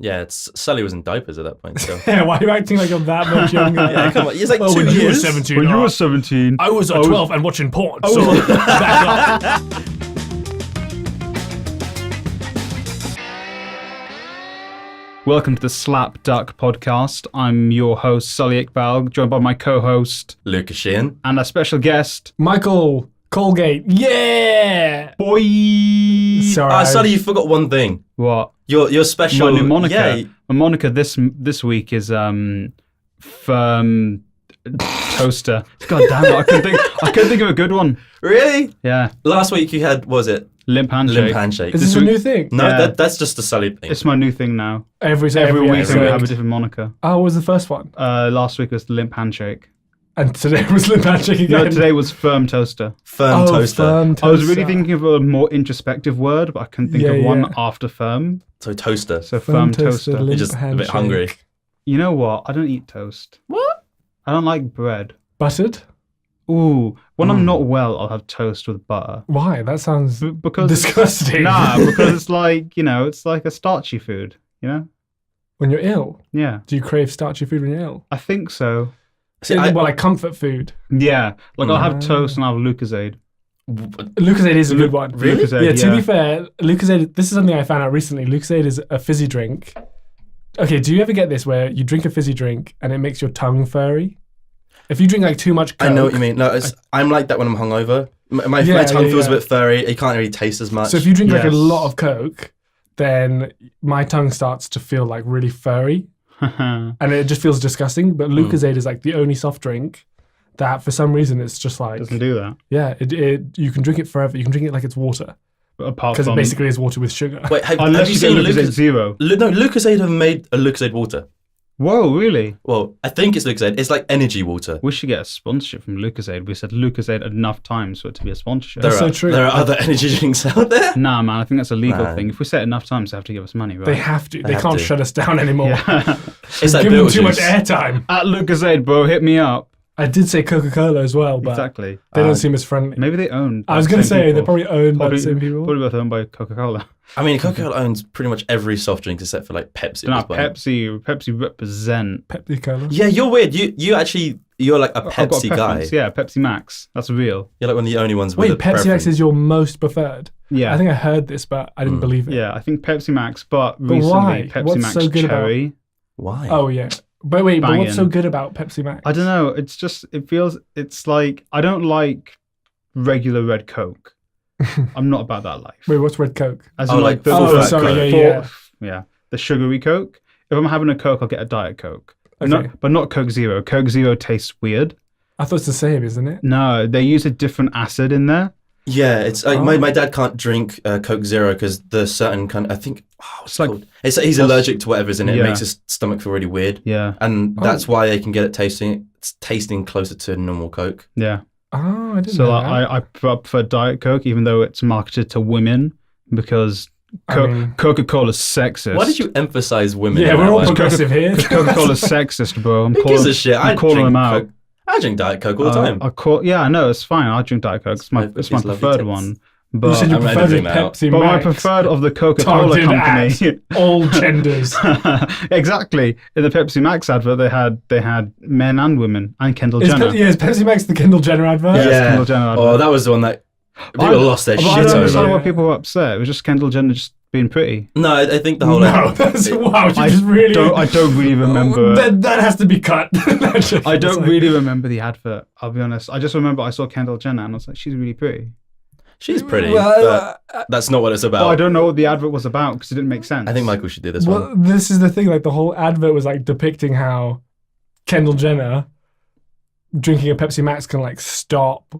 Yeah, Sully was in diapers at that point. So. Yeah, why are you acting like you're that much younger? Yeah, come on. He's like 2 when years. you were 17. When you were 17. I was 12 and watching porn. So back up. Welcome to the Slapduck podcast. I'm your host, Sully Iqbal, joined by my co-host, Lucas Sheehan. and a special guest, Michael Colgate. Yeah! Boy. Sorry. Sully, you forgot one thing. What? Your special... My new moniker. Yeah. My moniker this week is firm toaster. God damn it! I couldn't think of a good one. Really? Yeah. Last week you had, what was it? Limp handshake. Limp handshake. Is this a new thing? No, Yeah. that's just a Sully thing. It's my new thing now. Every Every week we episode. have a different moniker. Oh, what was the first one? Last week was limp handshake. And today was Limp Handshake again. No, today was firm toaster. Firm toaster. Firm toaster. I was really thinking of a more introspective word, but I couldn't think of one Yeah. after firm. So toaster. So firm toaster. Limp You're just a bit handshake. hungry. You know what? I don't eat toast. What? I don't like bread. Buttered? Ooh, when I'm not well, I'll have toast with butter. Why? That sounds Because disgusting. Nah, because it's like, it's like a starchy food, When you're ill, Yeah, do you crave starchy food when you're ill? I think so. See, Well, like comfort food. Yeah, like I'll have toast and I'll have Lucozade. Lucozade is a good one. Really? Lucozade, Yeah, to be fair, Lucozade, this is something I found out recently. Lucozade is a fizzy drink. Okay, do you ever get this where you drink a fizzy drink and it makes your tongue furry? If you drink like too much Coke. I know what you mean. No, I'm like that when I'm hungover. My tongue feels a bit furry. You can't really taste as much. So if you drink like a Yes. lot of Coke, then my tongue starts to feel like really furry and it just feels disgusting. But Lucozade is like the only soft drink that for some reason it's just like, Doesn't do that. yeah, you can drink it forever. You can drink it like it's water But apart because it from basically is water with sugar. Wait, have unless you you seen get Lucozade Lucozade? Zero. No, Lucozade have made a Lucozade water. Whoa, really? Well, I think it's Lucozade. It's like energy water. We should get a sponsorship from Lucozade. We said Lucozade enough times for it to be a sponsorship. That's so true. There are other energy drinks out there. Nah, man, I think that's a legal Man. thing. If we say it enough times, they have to give us money, right? They have to. They have can't to. shut us down anymore. Yeah. It's like Give them too much Beetlejuice. airtime. At Lucozade, bro, hit me up. I did say Coca-Cola as well, but Exactly. they don't seem as friendly. Maybe they own. I was going to say they're probably owned by the same people. Probably both owned by Coca-Cola. I mean, Coca-Cola owns pretty much every soft drink except for like Pepsi. No, at this point. Pepsi represent. Pepsi Cola. Yeah, you're weird. You're like a I've got Pepsi guy. preference. Yeah, Pepsi Max. That's real. You're like one of the only ones Wait, with a Pepsi Max preference. is your most preferred? Yeah. I think I heard this, but I didn't believe it. Yeah, I think Pepsi Max, but recently why? Pepsi What's Max so good about- Cherry. Why? Oh, yeah. But wait, but what's so Banging. good about Pepsi Max? I don't know. It's like, I don't like regular red Coke. I'm not about that life. Wait, what's Red Coke? As Oh, in like the full fat sorry, Coke. yeah. the sugary Coke. If I'm having a Coke, I'll get a Diet Coke. Okay. But not Coke Zero. Coke Zero tastes weird. I thought it's the same, isn't it? No, they use a different acid in there. Yeah, it's like my dad can't drink Coke Zero because there's certain kind. I think what's It's it like- called? He's allergic to whatever's in it. It Yeah. makes his stomach feel really weird, Yeah, and that's why they can get it tasting closer to normal Coke. yeah. Oh, I didn't So know like, that. I prefer Diet Coke, even though it's marketed to women, because I mean- Coca-Cola's sexist. Why did you emphasize women? Yeah, in we're that all one? progressive here. Coca-Cola's sexist, bro. Who gives a shit? I'm calling them out. I drink Diet Coke all the time. I know, it's fine. I drink Diet Coke. It's my It's lovely preferred tits. one. You But, said you I'm preferred editing the that out. Pepsi but my Max. preferred of the Coca-Cola Targeted company. at all genders. Exactly. In the Pepsi Max advert, they had men and women and Kendall Is Jenner. is Pepsi Max the Kendall Jenner advert? Yeah. it's Kendall Jenner Oh, advert. that was the one that people I- lost their but shit I don't over. understand Yeah. why people were upset. It was just Kendall Jenner just being pretty. No, I think the whole. No, that's wow. You I just really. I don't really remember. That has to be cut. I don't really remember the advert. I'll be honest. I just remember I saw Kendall Jenner and I was like, she's really pretty. She's pretty, Well, but that's not what it's about. But I don't know what the advert was about because it didn't make sense. I think Michael should do this Well, one. this is the thing. Like the whole advert was like depicting how Kendall Jenner drinking a Pepsi Max can like stop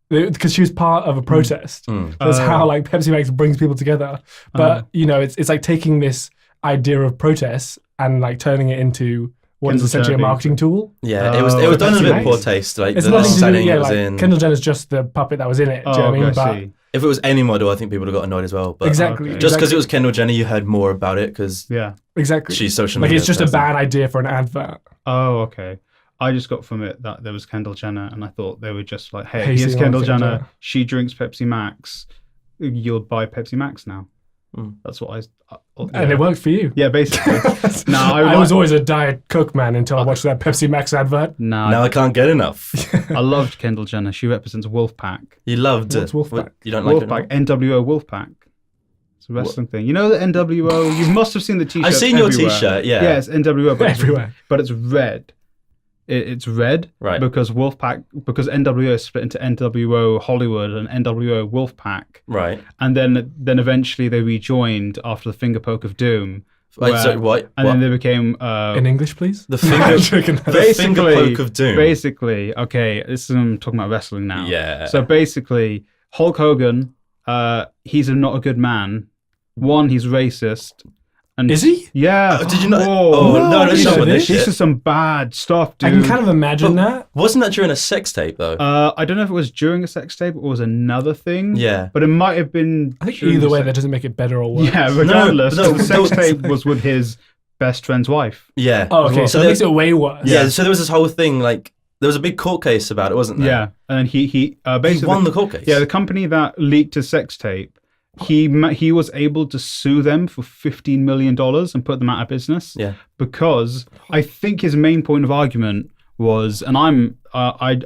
because she was part of a protest. That's how like Pepsi Max brings people together. But it's like taking this idea of protest and like turning it into what is Kendall essentially a Jenner marketing tool. Yeah, it was done in a Pepsi bit Max. poor taste. Like It's the nothing to do. setting Yeah, it was like in. Kendall Jenner's just the puppet that was in it. Do you know what I mean? I But see. If it was any model, I think people would have got annoyed as well. But exactly. Okay. just because it was Kendall Jenner, you heard more about it because Yeah. exactly. she's social Like media. it's just a person. bad idea for an advert. Oh, okay. I just got from it that there was Kendall Jenner, and I thought they were just like, hey, Hating here's on Kendall Kendall Jenner. Jenner. She drinks Pepsi Max. You'll buy Pepsi Max now. Mm. That's what And it worked for you. Yeah, basically. No, I was always a Diet Coke man until I watched that Pepsi Max advert. No, Now I can't get enough. I loved Kendall Jenner. She represents WolfPack. You loved What's it. WolfPack? You don't like WolfPack, it anymore? NWO WolfPack. It's a wrestling thing. You know the NWO? You must have seen the t-shirt. I've seen your everywhere. t-shirt, yeah. Yeah, it's NWO, but Everywhere. But it's red. It's red, Right. because because NWO is split into NWO Hollywood and NWO WolfPack, Right. and then eventually they rejoined after the Finger Poke of Doom. Wait, so what? And then they became In English, please? The finger poke of doom. Basically, okay, I'm talking about wrestling now. Yeah. So basically, Hulk Hogan, he's not a good man. One, he's racist. And Is he? Yeah. Did you not? Oh, Oh, no, he's shut up. this This is some bad stuff, dude. I can kind of imagine that. Wasn't that during a sex tape, though? I don't know if it was during a sex tape or was another thing. Yeah. But it might have been. I think during either the way, sex- that doesn't make it better or worse. Yeah, regardless. No, the sex tape was with his best friend's wife. Yeah. Oh, okay. So there- it makes it way worse. Yeah, so there was this whole thing, like, there was a big court case about it, wasn't there? Yeah, and he basically He won the court case. Yeah, the company that leaked his sex tape, he was able to sue them for $15 million and put them out of business. Yeah. Because I think his main point of argument was, and I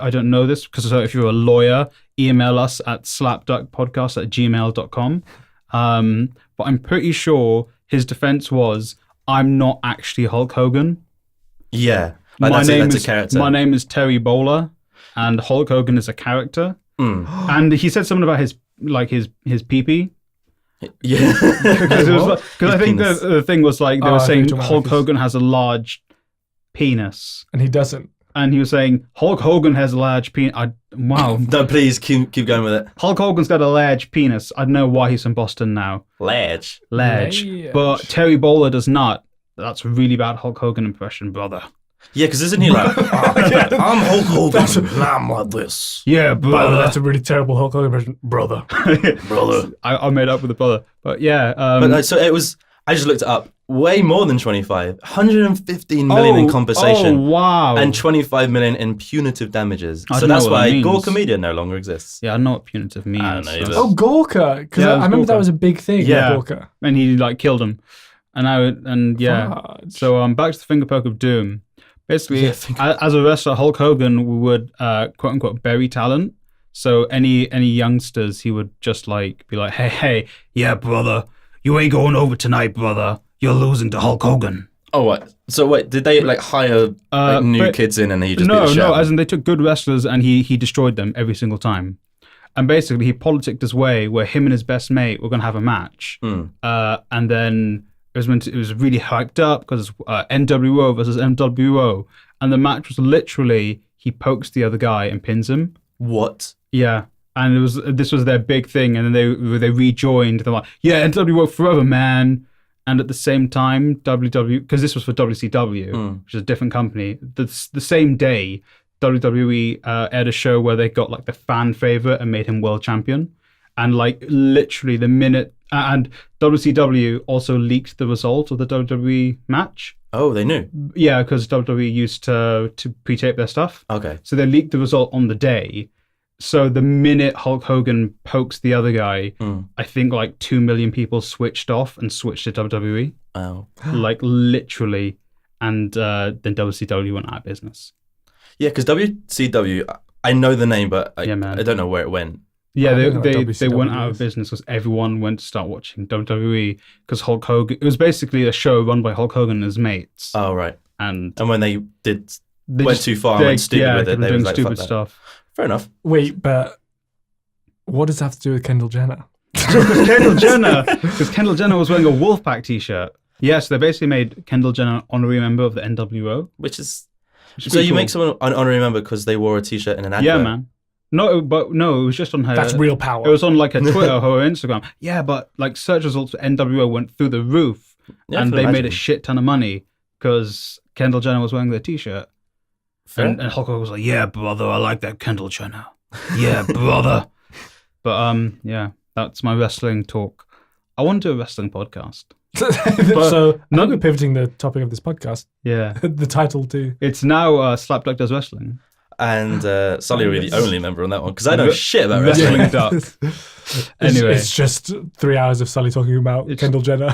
don't know this, because if you're a lawyer, email us at slapduckpodcast@gmail.com. But I'm pretty sure his defense was, I'm not actually Hulk Hogan. Yeah. Like, that's a character. My name is Terry Bowler, and Hulk Hogan is a character. And he said something about his pee-pee. Yeah. Because I think penis. the thing was like, they Oh, were I think saying you're talking about Hulk his- Hogan has a large penis. And he doesn't. And he was saying, Hulk Hogan has a large penis. Wow. No, please keep going with it. Hulk Hogan's got a large penis. I don't know why he's in Boston now. Large. Large. Large. But Terry Bowler does not. That's a really bad Hulk Hogan impression, brother. Yeah, because isn't he like, I'm Hulk Hogan, and I'm like this. Yeah, By the way, brother. that's a really terrible Hulk Hogan impression. Brother. Brother. I made up with a brother. But yeah. But so it was, I just looked it up, way more than 25. 115 million in compensation. Oh, wow. And 25 million in punitive damages. I So don't know that's what that why means. Gorka Media no longer exists. Yeah, I know what punitive means. I don't know either. Oh, Gorka. Because Yeah, it I was remember Gorka. that was a big thing. Yeah. Gorka. And he like killed him. And yeah. Fudge. So back to the Finger Poke of Doom. Basically, Yeah, as a wrestler, Hulk Hogan would quote unquote bury talent. So any youngsters, he would just like be like, hey, yeah, brother, you ain't going over tonight, brother. You're losing to Hulk Hogan. Oh, what? So wait, did they like hire like, new but- kids in and he just beat No, the shit out of as them? in they took good wrestlers and he destroyed them every single time. And basically, he politicked his way where him and his best mate were going to have a match. And then it was really hyped up because it's NWO versus NWO. And the match was literally, he pokes the other guy and pins him. What? Yeah. And this was their big thing. And then they rejoined. They're like, yeah, NWO forever, man. And at the same time, WWE, because this was for WCW, which is a different company, the same day, WWE aired a show where they got like the fan favorite and made him world champion. And like literally the minute, and WCW also leaked the result of the WWE match. Oh, they knew. Yeah, because WWE used to pre-tape their stuff. Okay. So they leaked the result on the day. So the minute Hulk Hogan pokes the other guy, I think like 2 million people switched off and switched to WWE. Oh. Like literally. And then WCW went out of business. Yeah, because WCW, I know the name, but Yeah, man. I don't know where it went. Yeah, I don't know what they went WCW out of is. business because everyone went to start watching WWE because Hulk Hogan. It was basically a show run by Hulk Hogan and his mates. Oh, right. And And when they did they went just- too far and went stupid with it, kept they doing was like, stupid fuck that. stuff. Fair enough. Wait, but what does that have to do with Kendall Jenner? Because Kendall Jenner was wearing a WolfPack t-shirt. Yes, they basically made Kendall Jenner honorary member of the NWO. Which is... which is So pretty you cool. make someone an honorary member because they wore a t-shirt in an advert? Yeah, man. No, but no, it was just on her. That's real power. It was on like her Twitter or her Instagram. Yeah, but like search results for NWO went through the roof, Yeah, I and can they made a imagine. shit ton of money because Kendall Jenner was wearing their t-shirt. Fair. And Hulk Hogan was like, "Yeah, brother, I like that Kendall Jenner. Yeah, brother." But yeah, that's my wrestling talk. I want to do a wrestling podcast. So no- we're pivoting the topic of this podcast, Yeah, the title to. it's now Slapduck Does Wrestling. And Sully will be the only member on that one because I know shit about wrestling. Wrestling duck. Anyway, it's just 3 hours of Sully talking about Kendall Jenner.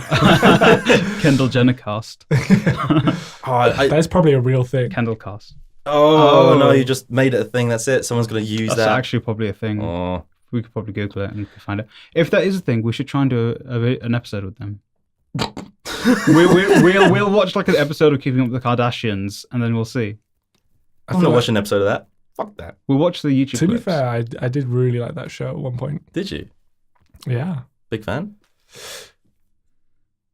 Kendall Jenner cast. That's probably a real thing. Kendall cast. Oh no, you just made it a thing. That's it. Someone's going to use That's that. actually probably a thing. Oh. We could probably Google it and find it. If that is a thing, we should try and do an episode with them. We'll watch like an episode of Keeping Up with the Kardashians, and then we'll see. I feel like watching an episode of that. Fuck that. We'll watch the YouTube To be clips. fair, I did really like that show at one point. Did you? Yeah. Big fan?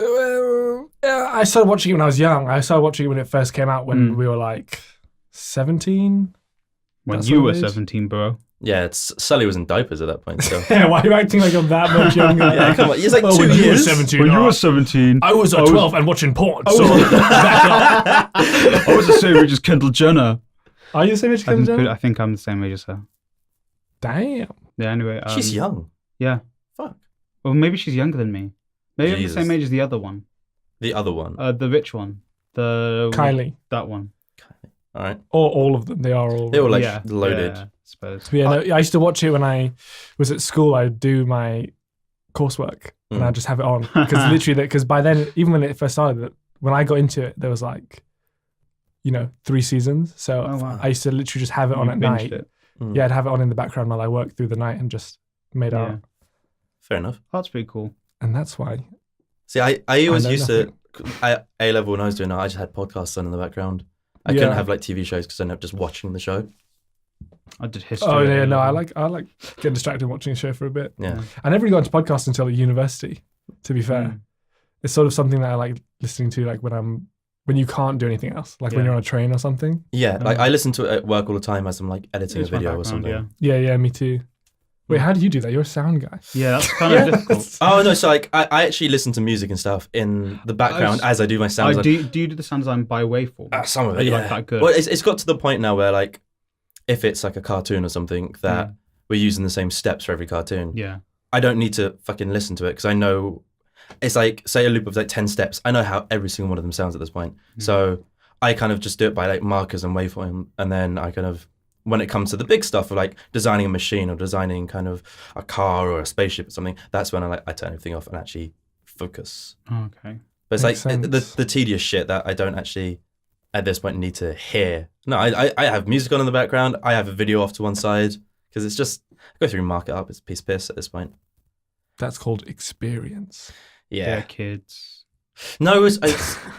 I started watching it when I was young. I started watching it when it first came out when we were like 17. When That's you what were it is. 17, bro. Yeah, Sully was in diapers at that point. So. Yeah, why are you acting like I'm that much younger? Yeah, come on. He's like 2 when you were years. 17. When you were 17, I was 12 and watching porn. So back up. I was the same age as Kendall Jenner. Are you the same age as Kendall Jenner? I think I'm the same age as her. Damn. Yeah, anyway. She's young. Yeah. Fuck. Well, maybe she's younger than me. Maybe I'm Jesus. the same age as the other one. The other one. The rich one. Kylie. That one. All right. Or all of them. They are all. They were like Yeah, loaded. yeah, I suppose. Yeah, no, I used to watch it when I was at school. I'd do my coursework and I'd just have it on. Because literally, because by then, even when it first started, when I got into it, there was like, 3 seasons. So Oh, wow. I used to literally just have it on You at binged night. it. Yeah, I'd have it on in the background while I worked through the night and just made Yeah. art. Fair enough. That's pretty cool. And that's why. See, I always know used to, at A-level when I was doing that, I just had podcasts on in the background. I couldn't have like TV shows because I ended up just watching the show. I did history. Oh yeah, at no, I A-level. like getting distracted watching a show for a bit. Yeah. I never really got into podcasts until at university, to be fair. It's sort of something that I like listening to like when you can't do anything else, like when Yeah. you're on a train or something. Yeah, like I listen to it at work all the time as I'm like editing a It's my video or background, something. yeah. Yeah, me too. Wait, how do you do that? You're a sound guy. Yeah, that's kind of difficult. Oh no, so like I actually listen to music and stuff in the background as I do my sound design. Do you do the sound design by waveform? Some of Are it, you yeah. like that good? Well, it's got to the point now where like, if it's like a cartoon or something that we're using the same steps for every cartoon, Yeah. I don't need to fucking listen to it because I know it's like, say a loop of like 10 steps. I know how every single one of them sounds at this point. So I kind of just do it by like markers and waveform, and then I kind of, when it comes to the big stuff of like designing a machine or designing kind of a car or a spaceship or something, that's when I turn everything off and actually focus. Okay. But it's Makes like sense. the tedious shit that I don't actually at this point need to hear. No, I have music on in the background. I have a video off to one side because it's just, I go through and mark it up. It's a piece of piss at this point. That's called experience. Yeah, kids. No,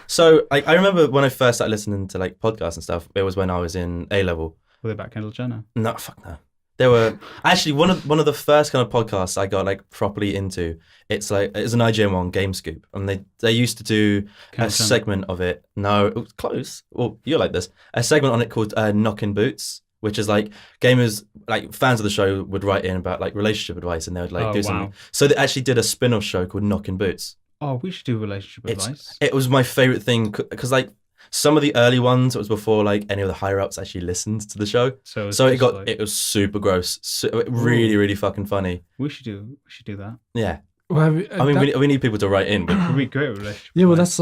so like I remember when I first started listening to like podcasts and stuff, it was when I was in A-level. Were they about Kendall Jenner? No, fuck no. There were actually one of the first kind of podcasts I got like properly into. It's like it's an IGN one, Game Scoop, and they used to do Kendall a Jenner. segment of it. No, it was close. Well, you're like this. A segment on it called Knockin' Boots, which is like gamers, like fans of the show would write in about like relationship advice, and they would like do something. So they actually did a spin-off show called Knockin' Boots. Oh, we should do relationship advice. It was my favorite thing because like some of the early ones, it was before like any of the higher ups actually listened to the show. So it was super gross, really really fucking funny. We should do that. Yeah, Well, I mean we need people to write in. But It would be great relationship. yeah, well, advice. that's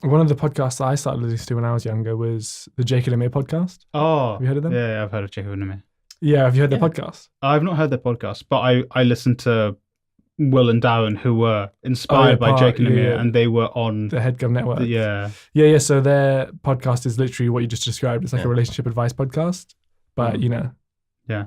one of the podcasts that I started listening to when I was younger was the Jake and Amir podcast. Oh, Have you heard of them? Yeah, I've heard of Jacob and Amir. Yeah, have you heard their podcast? I've not heard their podcast, but I listened to Will and Darren, who were inspired by Jake and Amir, and they were on The Headgum Network. Yeah. Yeah. So their podcast is literally what you just described. It's like Yeah. a relationship advice podcast, but Yeah.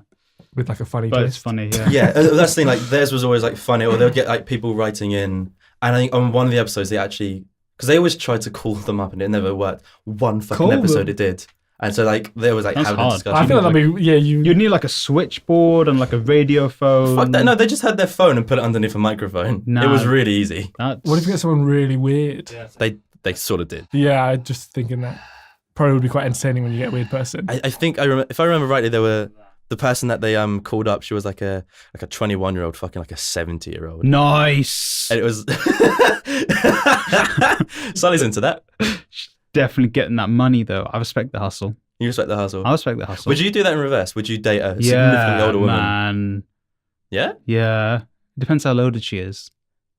with like a funny But twist. it's funny, yeah. yeah, that's the thing. Like theirs was always like funny, or they'll get like people writing in, and I think on one of the episodes they actually, because they always tried to call them up and it never worked. One fucking Call episode them? it did, and so like they was like That's having a hard. discussion. I feel like that'd be You'd need like a switchboard and like a radio phone. Fuck that! No, they just had their phone and put it underneath a microphone. Nah. It was really easy. That's... What if you get someone really weird? They sort of did. Yeah, I just thinking that probably would be quite entertaining when you get a weird person. I think if I remember rightly, there were the person that they called up. She was like a 21-year-old fucking like a 70-year-old. Nice. And it was Sully's into that. Definitely getting that money though. I respect the hustle. You respect the hustle. I respect the hustle. Would you do that in reverse? Would you date a significantly older woman? Man. Yeah? Yeah. Depends how loaded she is.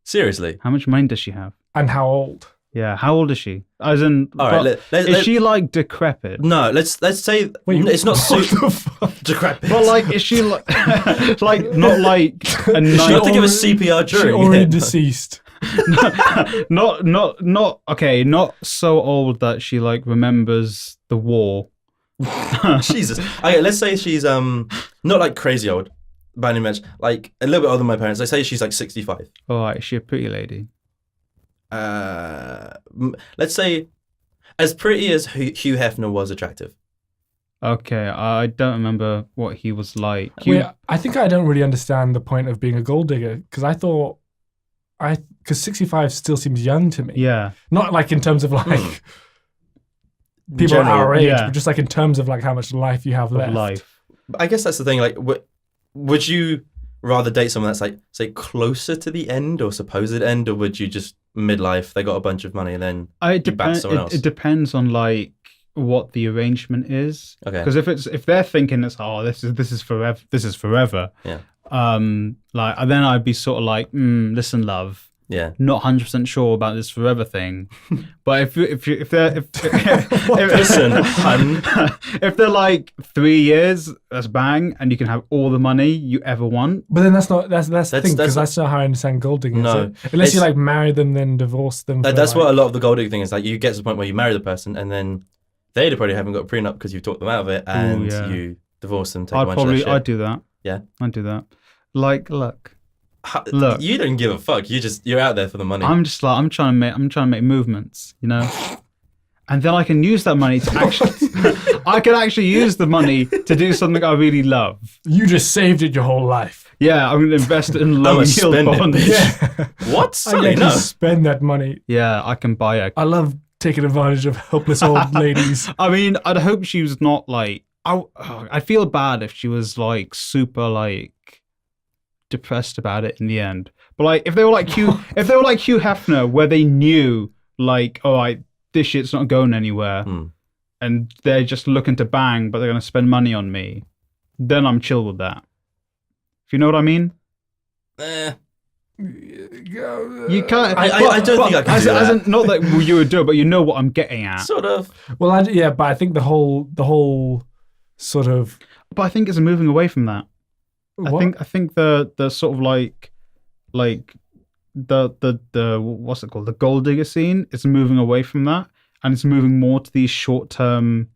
Seriously? How much money does she have? And how old? Yeah. How old is she? As in, All right, is she like decrepit? No, let's say it's not super decrepit. But like, is she like, like not like a you have to give a already- CPR She during already it. deceased. not okay, not so old that she like remembers the war. Jesus. Okay, let's say she's not like crazy old, by any means. Like a little bit older than my parents. Let's say she's like 65. All right, is she a pretty lady? Let's say as pretty as Hugh Hefner was attractive. Okay, I don't remember what he was like. Wait, I think I don't really understand the point of being a gold digger because I thought, because 65 still seems young to me. Yeah. Not like in terms of like people Generally, our age, yeah. but just like in terms of like how much life you have Of left. life. I guess that's the thing. Like, would you rather date someone that's like, say, closer to the end or supposed end, or would you just midlife? They got a bunch of money and then you back someone else. It depends on like what the arrangement is. Okay. Because if they're thinking it's this is forever. Yeah. Like then I'd be sort of like, listen, love. Yeah. Not 100% sure about this forever thing, but if they're Listen, hun. if they're like 3 years, that's bang, and you can have all the money you ever want. But then that's the thing, because that's that's not how I understand gold digging. No. Unless you It's- like marry them, then divorce them. for, That's like, what a lot of the gold digging thing is. Like, you get to the point where you marry the person and then they probably haven't got a prenup because you've talked them out of it, and yeah. you divorce them. Take a bunch of that shit. I'd do that. Yeah. I'd do that. Like, look, Look, you don't give a fuck. You're out there for the money. I'm just like I'm trying to make movements, you know, and then I can use that money to actually I can actually use the money to do something I really love. You just saved it your whole life. Yeah, I'm gonna invest it in low I'ma yield spend it, bonds. bitch. What? I Silly, get no. to spend that money. Yeah, I can buy a. I love taking advantage of helpless old ladies. I mean, I'd hope she was not like. I feel bad if she was like super like depressed about it in the end. But like, if they were like Hugh Hefner, where they knew like, all right, this shit's not going anywhere, and they're just looking to bang, but they're gonna spend money on me, then I'm chill with that. If you know what I mean. You can't. I don't think I can do that. As in, not that you would do it, but you know what I'm getting at. Sort of. Well, but I think the whole sort of. But I think it's moving away from that. What? I think the sort of like the what's it called, the gold digger scene is moving away from that, and it's moving more to these short term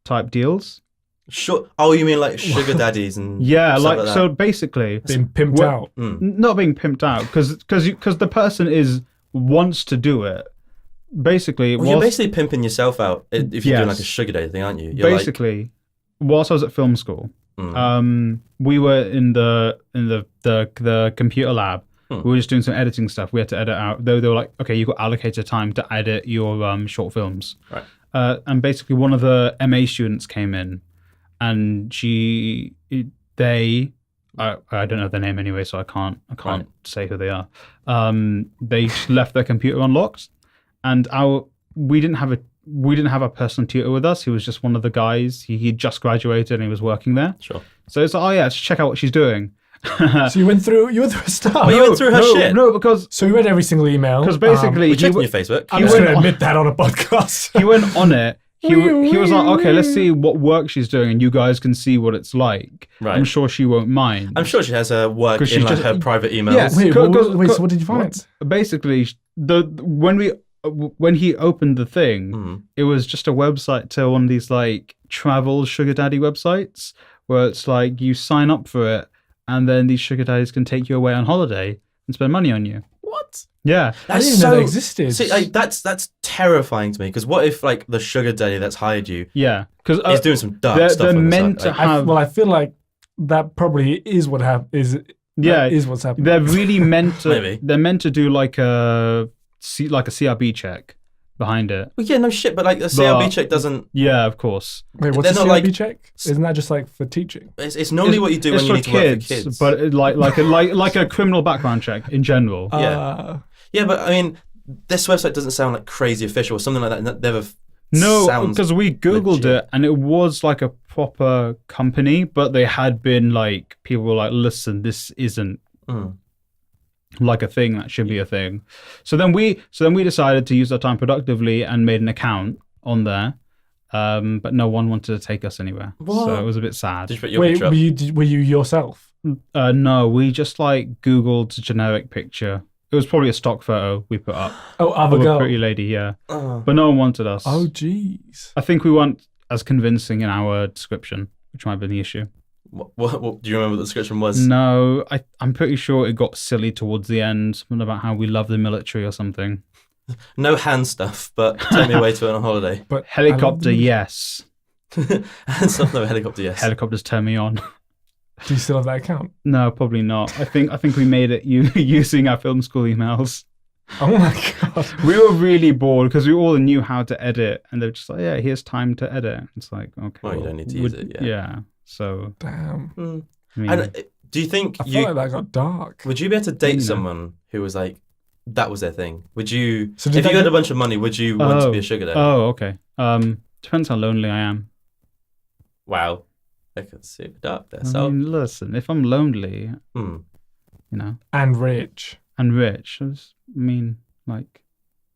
type deals. Sure. Oh, you mean like sugar daddies and Yeah, stuff like that? so basically Being pimped out. not being pimped out because the person wants to do it. Basically, Well, you're basically pimping yourself out if you're doing Yes. like a sugar daddy thing, aren't you? You're basically, whilst I was at film school, we were in the computer lab. We were just doing some editing stuff. We had to edit out. They were like, okay, you've got allocated time to edit your short films. Right. And basically, one of the MA students came in, and I don't know their name anyway, so I can't Right. say who they are. They just left their computer unlocked, and we didn't have a personal tutor with us. He was just one of the guys. He just graduated and he was working there. Sure. So it's like, oh yeah, let's check out what she's doing. So you went through stuff. Oh, you went through her shit. No, because So you read every single email. basically We he checked on w- your Facebook. I'm just going to admit that on a podcast. he went on it. He was like, okay, let's see what work she's doing, and you guys can see what it's like. Right. I'm sure she won't mind. I'm sure she has her work 'Cause in she's like just- her private emails. Yeah. Wait, Cause- so what did you find? Basically, when he opened the thing, it was just a website to one of these like travel sugar daddy websites where it's like you sign up for it, and then these sugar daddies can take you away on holiday and spend money on you. What? Yeah. I didn't even know that existed. See, like, that's terrifying to me, because what if like the sugar daddy that's hired you Yeah. Because is doing some dark they're stuff on the meant side? to Like, have. I feel like that probably is what is what's happening. They're really meant to. Maybe. They're meant to do like a CRB check behind it. well, yeah, no shit, but like the CRB check doesn't. Yeah, of course. Wait, what's they're the not CRB like- check? Isn't that just like for teaching? It's normally what you do when It's you for need to work for kids. but like a criminal background check in general. Yeah. Yeah, but I mean, this website doesn't sound like crazy official or something like that. That never No, sounds because we Googled legit. it and it was like a proper company, but they had been like, people were like, listen, this isn't like a thing that should be a thing. So then we decided to use our time productively and made an account on there. But no one wanted to take us anywhere. What? So it was a bit sad. Did you put your Wait, picture up? were you yourself? No, we just like Googled a generic picture. It was probably a stock photo we put up. Oh, other Of a girl. pretty lady, yeah. Oh. But no one wanted us. Oh, jeez. I think we weren't as convincing in our description, which might have been the issue. What do you remember what the description was? No, I'm pretty sure it got silly towards the end, something about how we love the military or something. No hand stuff, but take me away to on a holiday. But Helicopter, yes. Hand stuff, no helicopter, yes. Helicopters turn me on. Do you still have that account? No, probably not. I think we made it using our film school emails. Oh my god. We were really bored because we all knew how to edit, and they were just like, "Yeah, here's time to edit." It's like, okay, Well, you don't need to use it, yeah. Yeah. So, Damn. I mean, And do you think I felt like that got dark. would you be able to date No. someone who was like, that was their thing? Would you, So if did you they had get- a bunch of money, would you want to be a sugar daddy? okay. Depends how lonely I am. Wow. I could see it dark there. I So, mean, listen, if I'm lonely, hmm. you know, And rich. and rich, like,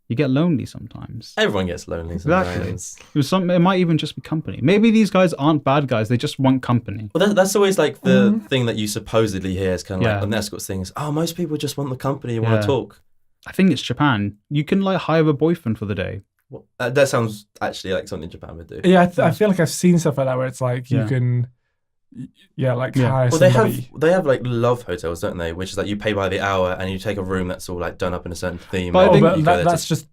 you get lonely sometimes. Everyone gets lonely Exactly. sometimes. It might even just be company. Maybe these guys aren't bad guys. They just want company. Well, that's always like the thing that you supposedly hear is kind of Yeah. like on the escorts thing is, oh, most people just want the company and want Yeah. to talk. I think it's Japan. You can like hire a boyfriend for the day. Well, that sounds actually like something Japan would do. Yeah, I feel like I've seen stuff like that where it's like you Yeah. can, hire Well, somebody. they have like love hotels, don't they? Which is like you pay by the hour and you take a room that's all like done up in a certain theme. But I and think- but you go there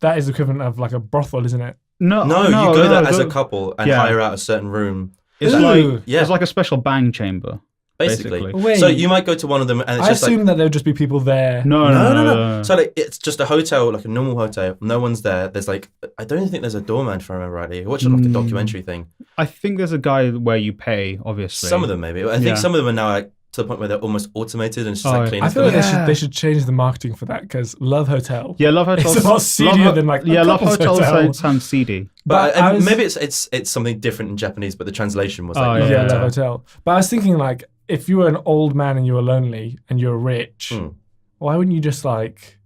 that is equivalent of like a brothel, isn't it? No, no, you go there as a the- couple and Yeah. hire out a certain room. It's Ooh. like Yeah. it's like a special bang chamber. Basically. Wait. So you might go to one of them and it's I just assume like that there would just be people there. no. So like it's just a hotel, like a normal hotel. No one's there. There's like I don't even think there's a doorman if I remember rightly. I watched like a documentary thing. I think there's a guy where you pay, obviously. Some of them maybe. I think Yeah. some of them are now like to the point where they're almost automated and it's just Oh, like yeah. clean. I feel like Yeah. they should change the marketing for that because Love Hotel. Yeah, Love Hotels. It's a lot seedier than like a Love couple's Hotels hotel. sounds seedy. But I was- maybe it's something different in Japanese, but the translation was Oh, like Yeah, Yeah. Love Hotel. But I was thinking like if you were an old man and you were lonely and you were rich, why wouldn't you just like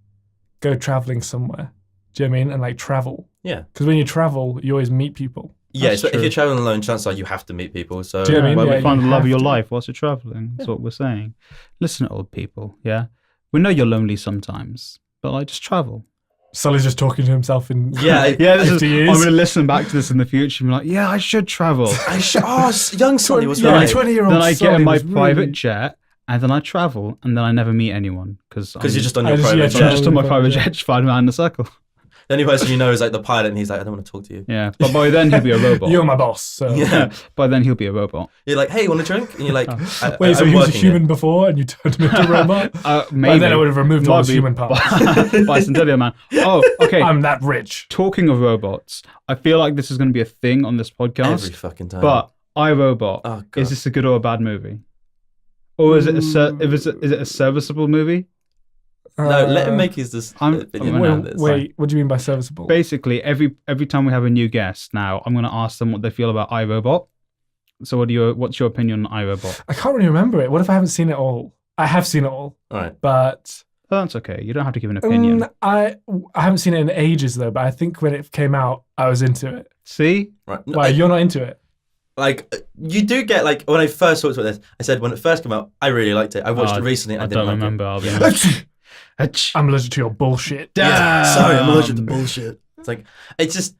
go traveling somewhere? Do you know what I mean? And like travel. Yeah. Because when you travel, you always meet people. Yeah, That's so if true. you're traveling alone, chances are you have to meet people. So Do you know what I mean? Why Yeah, we find you the love of have your to. life whilst you're traveling. That's what we're saying. Listen, old people. Yeah, we know you're lonely sometimes, but like just travel. Sully's just talking to himself in Yeah, This 50 is, years. I'm going to listen back to this in the future and be like, yeah, I should travel. young Sonny was yeah, right. 20-year-old Then I get Sully in my was private really- jet and then I travel and then I never meet anyone because Because you're just on I your just- private yeah, jet. I'm just on my private Yeah. jet flying around in a circle. The only person you know is like the pilot, and he's like, I don't want to talk to you. Yeah, but by then he'll be a robot. You're my boss. So. Yeah. By then he'll be a robot. You're like, hey, you want a drink? And you're like, Wait, so I'm he was a working human it. before and you turned him into a robot? Maybe. But then I would have removed all his human parts. Bicentennial man. Oh, okay. I'm that rich. Talking of robots, I feel like this is going to be a thing on this podcast. Every fucking time. But iRobot, Oh, God. is this a good or a bad movie? Or is it is it a serviceable movie? No, let him make his opinion I'm around gonna- this. Wait, what do you mean by serviceable? Basically, every time we have a new guest now, I'm going to ask them what they feel about iRobot. So what's your opinion on iRobot? I can't really remember it. What if I haven't seen it all? I have seen it all, All right. but Oh, that's okay. You don't have to give an opinion. I haven't seen it in ages though. But I think when it came out, I was into it. See? Right. Why you're not into it? Like, you do get, like, when I first talked about this, I said when it first came out, I really liked it. I watched it recently and I didn't don't like remember. I'll be honest. I'm allergic to your bullshit. it. Yeah. Sorry, I'm allergic to Damn. bullshit. It's like, it's just,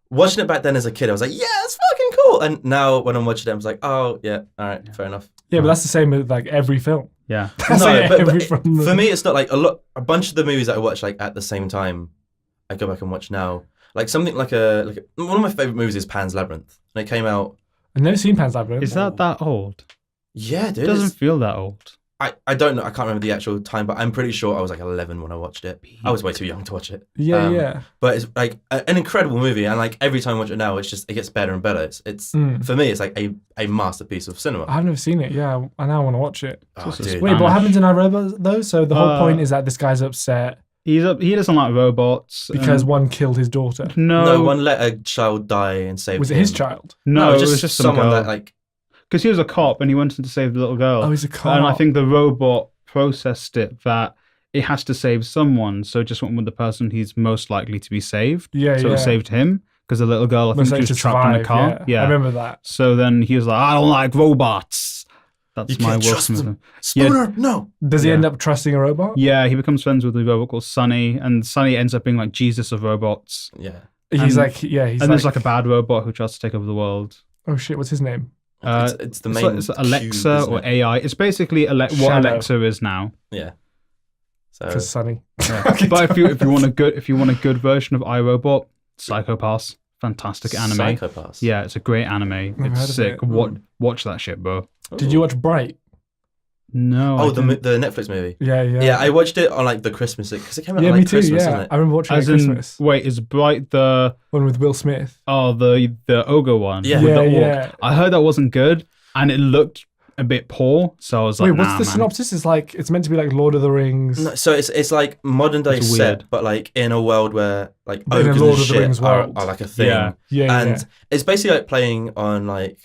watching it back then as a kid, I was like, yeah, it's fucking cool. And now when I'm watching it, I was like, oh, yeah, all right, fair enough. Yeah, but that's the same with like every film. Yeah. That's like but every film. for me, it's not like a bunch of the movies that I watch like at the same time, I go back and watch now. Like something like one of my favorite movies is Pan's Labyrinth, and it came out. I've never seen Pan's Labyrinth. Is that old? Yeah, dude. It doesn't feel that old. I don't know. I can't remember the actual time, but I'm pretty sure I was like 11 when I watched it. I was way too young to watch it. Yeah, yeah. But it's like an incredible movie, and like every time I watch it now, it gets better and better. It's for me, it's like a masterpiece of cinema. I've never seen it. Yeah, I now want to watch it. Oh, Just a dude. Wait, but what Spanish. happens in iRobot though? So the whole point is that this guy's upset He doesn't like robots because one killed his daughter. no, one let a child die and save. Was it his child? no, it it was just some someone girl. that like. Because he was a cop and he wanted to save the little girl. Oh, he's a cop. And I think the robot processed it that it has to save someone, so it just went with the person he's most likely to be saved. Yeah, so it saved him because the little girl, I think, Most she likely was to trapped in a survive, car. I remember that. So then he was like, I don't like robots. That's You my can't Will trust Smith. them. Spooner, no. Does he end up trusting a robot? Yeah, he becomes friends with a robot called Sonny, and Sonny ends up being like Jesus of robots. Yeah. He's And- like, yeah, he's And there's like a bad robot who tries to take over the world. oh shit, what's his name? It's the main. It's Alexa cube, isn't or it? AI. It's basically what Shadow. Alexa is now. Yeah. So Because Sunny. Yeah. Okay, But if you want a good version of iRobot, Psycho Pass, fantastic anime. Psychopaths. Yeah, it's a great anime. Never heard It's of sick. it. Watch that shit, bro. Did you watch Bright? No. Oh, I didn't. the Netflix movie. Yeah, yeah. Yeah, I watched it on like the Christmas because it came out Yeah, on me like too. Christmas, Yeah, isn't it? I remember watching it at As in, Christmas. wait, is Bright the One with Will Smith. the ogre one? Yeah. with the orc? Yeah. I heard that wasn't good, and it looked a bit poor. So I was like, Wait, what's nah, the man. synopsis? It's like it's meant to be like Lord of the Rings. No, so it's like modern day It's set, weird. but like in a world where like But in a ogres Lord and of the shit Rings are world. like a thing. Yeah. Yeah, And yeah. it's basically like playing on like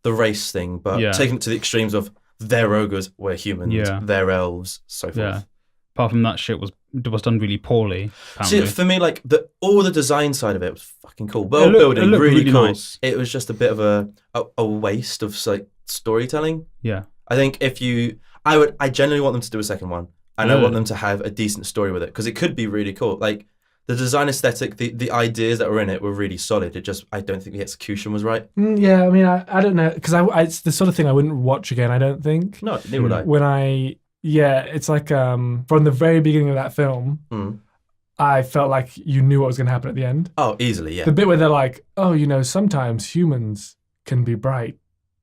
the race thing, but Yeah. taking it to the extremes of they're ogres, we're humans, Yeah. they're elves, so forth. Yeah. Apart from that, shit was done really poorly. See, Apparently. for me, like all the design side of it was fucking cool. It World looked building, really cool. nice. It was just a bit of a waste of like storytelling. Yeah. I think I genuinely want them to do a second one, and I Really? want them to have a decent story with it because it could be really cool. Like the design aesthetic, the ideas that were in it were really solid. It just I don't think the execution was right. Yeah, I mean, I don't know because it's the sort of thing I wouldn't watch again. I don't think. No, neither would I. It's like from the very beginning of that film, Mm. I felt like you knew what was going to happen at the end. Oh, easily, yeah. The bit where they're like, "Oh, sometimes humans can be bright,"